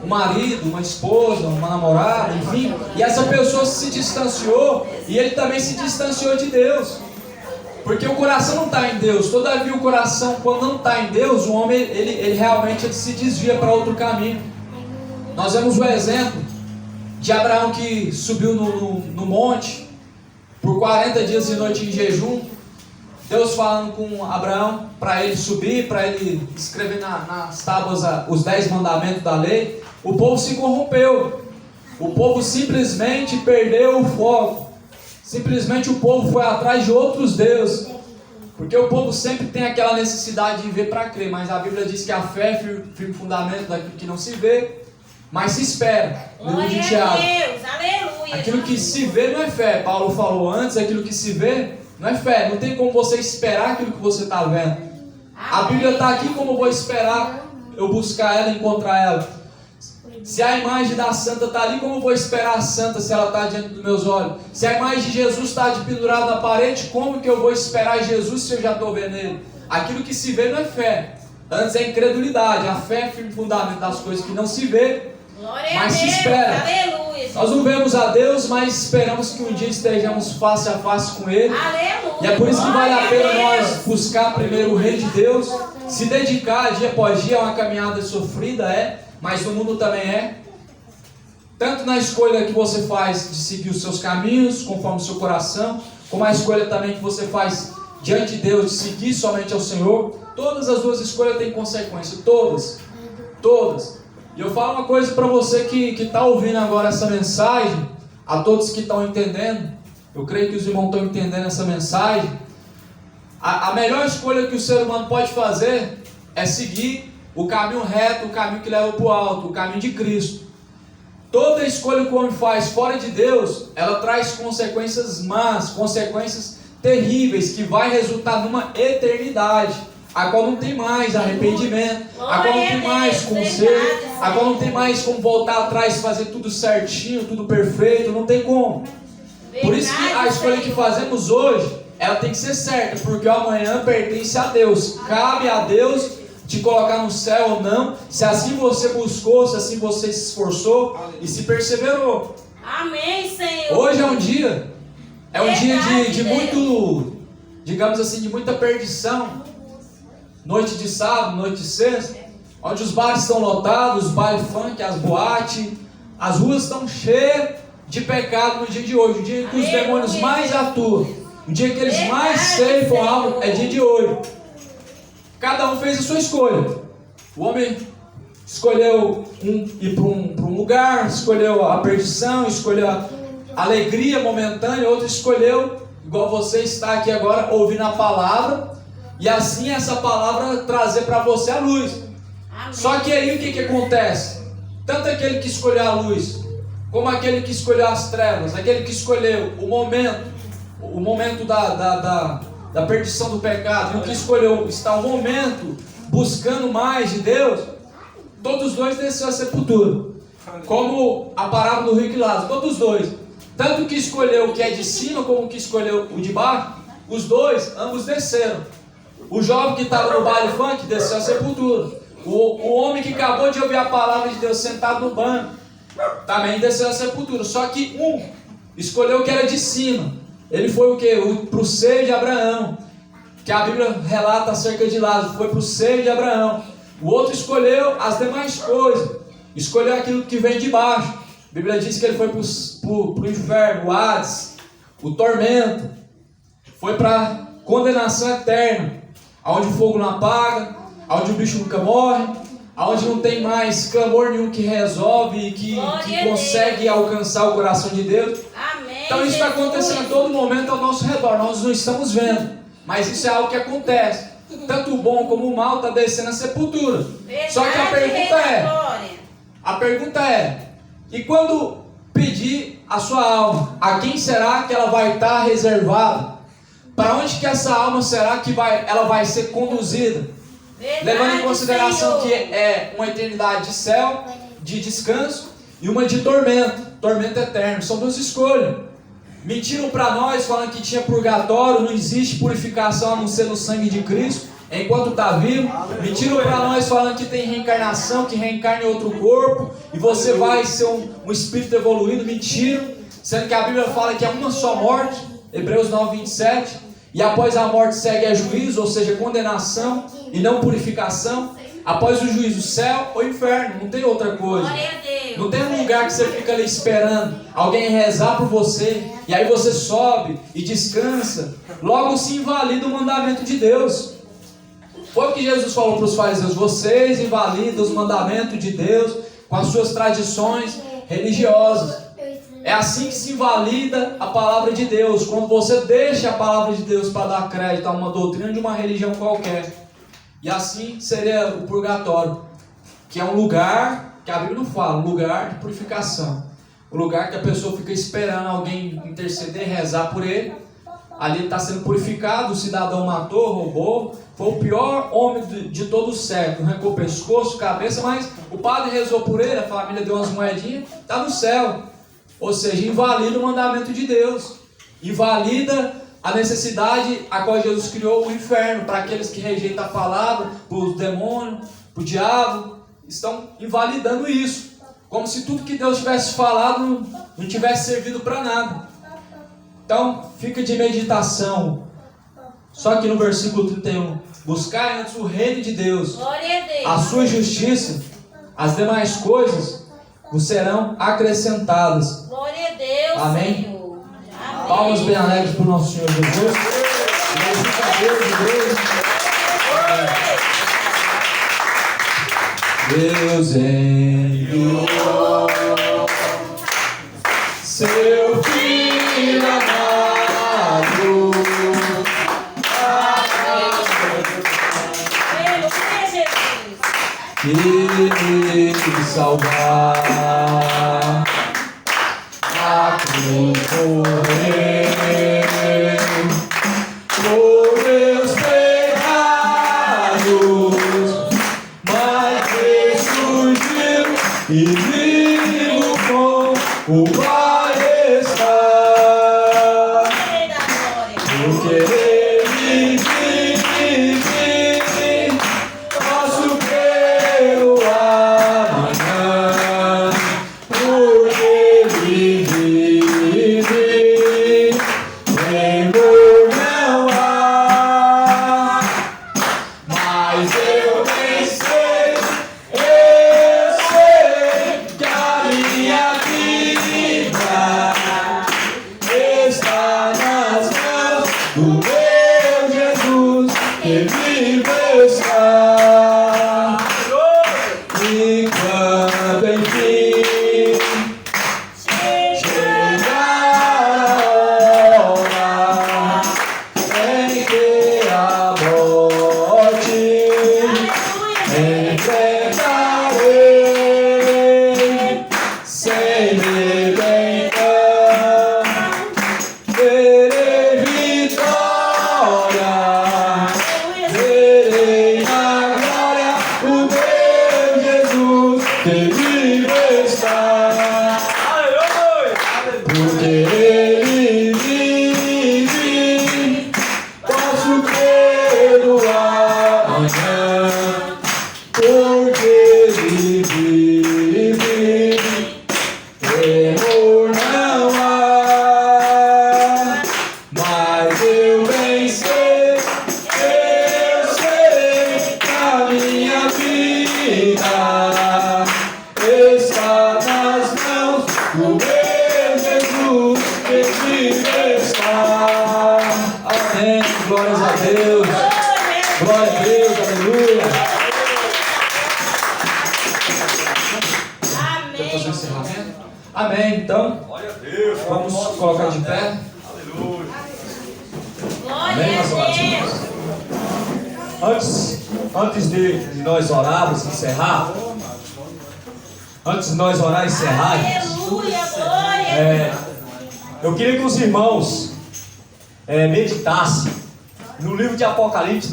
um marido, uma esposa, uma namorada, enfim, e essa pessoa se distanciou e ele também se distanciou de Deus. Porque o coração não está em Deus. Todavia o coração, quando não está em Deus, o homem ele realmente se desvia para outro caminho. Nós vemos o exemplo de Abraão que subiu no monte por 40 dias e noite em jejum. Deus falando com Abraão para ele subir, para ele escrever nas tábuas os 10 mandamentos da lei. O povo se corrompeu. O povo simplesmente perdeu o foco. Simplesmente o povo foi atrás de outros deuses. Porque o povo sempre tem aquela necessidade de ver para crer. Mas a Bíblia diz que a fé é firme fundamento daquilo que não se vê, mas se espera. No livro de Glória a Tiago. Deus, aleluia. Aquilo que se vê não é fé. Paulo falou antes, aquilo que se vê não é fé. Não tem como você esperar aquilo que você está vendo. A Bíblia está aqui, como eu vou esperar eu buscar ela, encontrar ela? Se a imagem da santa está ali, como eu vou esperar a santa se ela está diante dos meus olhos? Se a imagem de Jesus está pendurada na parede, como que eu vou esperar Jesus se eu já estou vendo ele? Aquilo que se vê não é fé. Antes é incredulidade. A fé é firme fundamento das coisas que não se vê, Glória mas a se Deus. espera. Aleluia. Nós não vemos a Deus, mas esperamos que um dia estejamos face a face com Ele. Aleluia. E é por isso que vale a pena Glória nós buscar primeiro o Reino de Deus, se dedicar dia após dia. É uma caminhada sofrida, mas no mundo também é. Tanto na escolha que você faz de seguir os seus caminhos, conforme o seu coração, como a escolha também que você faz diante de Deus, de seguir somente ao Senhor. Todas as duas escolhas têm consequência, todas. E eu falo uma coisa para você que está ouvindo agora essa mensagem, a todos que estão entendendo, eu creio que os irmãos estão entendendo essa mensagem. A melhor escolha que o ser humano pode fazer é seguir o caminho reto, o caminho que leva para o alto, o caminho de Cristo. Toda escolha que o homem faz fora de Deus, ela traz consequências más, consequências terríveis, que vai resultar numa eternidade, a qual não tem mais arrependimento, a qual não tem mais conselho, a qual não tem mais como voltar atrás e fazer tudo certinho, tudo perfeito, não tem como. Por isso que a escolha que fazemos hoje, ela tem que ser certa, porque o amanhã pertence a Deus. Cabe a Deus te colocar no céu ou não, se assim você buscou, se assim você se esforçou e se perseverou. Amém, Senhor. Hoje é um dia de muito, digamos assim, de muita perdição. Noite de sábado, noite de sexta, onde os bares estão lotados, os bailes funk, as boates, as ruas estão cheias de pecado no dia de hoje, o dia que os demônios mais atuam, o dia que eles mais ceifam a alma, é dia de hoje. Cada um fez a sua escolha. O homem escolheu ir para um lugar, escolheu a perdição, escolheu a alegria momentânea, outro escolheu, igual você está aqui agora, ouvindo a palavra, e assim essa palavra trazer para você a luz. Amém. Só que aí o que acontece? Tanto aquele que escolheu a luz, como aquele que escolheu as trevas, aquele que escolheu o momento da perdição do pecado, e o que escolheu estar um momento buscando mais de Deus, todos os dois desceram a sepultura. Como a parábola do rico e Lázaro, todos os dois. Tanto o que escolheu o que é de cima, como o que escolheu o de baixo, os dois, ambos desceram. O jovem que estava no baile funk desceu a sepultura. O homem que acabou de ouvir a palavra de Deus sentado no banco também desceu a sepultura. Só que um escolheu o que era de cima. Ele foi o quê? Para o seio de Abraão, que a Bíblia relata acerca de Lázaro, foi para o seio de Abraão. O outro escolheu as demais coisas, escolheu aquilo que vem de baixo. A Bíblia diz que ele foi para o inferno, o Hades, o tormento, foi para a condenação eterna, onde o fogo não apaga, onde o bicho nunca morre, onde não tem mais clamor nenhum que resolve e que consegue alcançar o coração de Deus. Amém. Então isso está acontecendo a todo momento ao nosso redor, nós não estamos vendo, mas isso é algo que acontece. Tanto o bom como o mal está descendo a sepultura. Verdade. Só que a pergunta é, e quando pedir a sua alma, a quem será que ela vai estar reservada? Para onde que essa alma será que ela vai ser conduzida? Verdade, Levando em consideração Senhor, que é uma eternidade de céu, de descanso, e uma de tormento eterno. São duas escolhas. Mentiram para nós falando que tinha purgatório, não existe purificação a não ser no sangue de Cristo, enquanto está vivo. Mentiram para nós falando que tem reencarnação, que reencarna em outro corpo, e você vai ser um espírito evoluído. Mentiram, sendo que a Bíblia fala que é uma só morte, Hebreus 9, 27, e após a morte segue a juízo, ou seja, condenação e não purificação. Após o juízo, céu ou inferno, não tem outra coisa. glória a Deus. Não tem um lugar que você fica ali esperando alguém rezar por você, e aí você sobe e descansa, logo se invalida o mandamento de Deus. Foi o que Jesus falou para os fariseus: vocês invalidam os mandamentos de Deus com as suas tradições religiosas. É assim que se invalida a palavra de Deus, quando você deixa a palavra de Deus para dar crédito a uma doutrina de uma religião qualquer. E assim seria o purgatório, que é um lugar que a Bíblia não fala, um lugar de purificação, um lugar que a pessoa fica esperando alguém interceder, rezar por ele. Ali está sendo purificado, o cidadão matou, roubou, foi o pior homem de todo o século, arrancou o pescoço, cabeça, mas o padre rezou por ele, a família deu umas moedinhas, está no céu. Ou seja, invalida o mandamento de Deus, invalida a necessidade a qual Jesus criou o inferno para aqueles que rejeitam a palavra, para os demônios, para o diabo, estão invalidando isso, como se tudo que Deus tivesse falado não tivesse servido para nada. Então, fica de meditação. Só que no versículo 31, buscar antes o reino de Deus, Glória a Deus. a sua justiça, as demais coisas vos serão acrescentadas. Glória a Deus, Amém. Senhor. Amém. Palmas bem alegres para o nosso Senhor Jesus. Glorifica a Deus e Deus. Deus enviou seu Filho amado Pelo que, Jesus? que salvar a cruz morreu por meus pecados, mas ressurgiu e vivo com o Pai está, Rei da glória. porque Ele vive, posso crer no amanhã, porque Ele vive, temor não há, mas eu bem sei que a minha vida está nas mãos do meu Jesus, que vive está. E quando enfim chegar a hora em que a morte enfrentarei, sem medo então verei vitória, verei na glória o meu Jesus, que vive está, porque Ele vive, posso crer no amanhã, porque Ele vive, temor não há, mas eu bem sei que a minha vida está nas mãos do meu Jesus, que vive está. Amém, glórias a Deus, glória a Deus, aleluia. Vamos fazer o encerramento? Amém, então, Glória a Deus. vamos colocar de pé. Aleluia. Glória Amém, a meus amados Deus. irmãos? Antes de nós orarmos e encerrar, antes de nós orar e encerrar, Aleluia, glória. eu queria que os irmãos meditassem no livro de Apocalipse,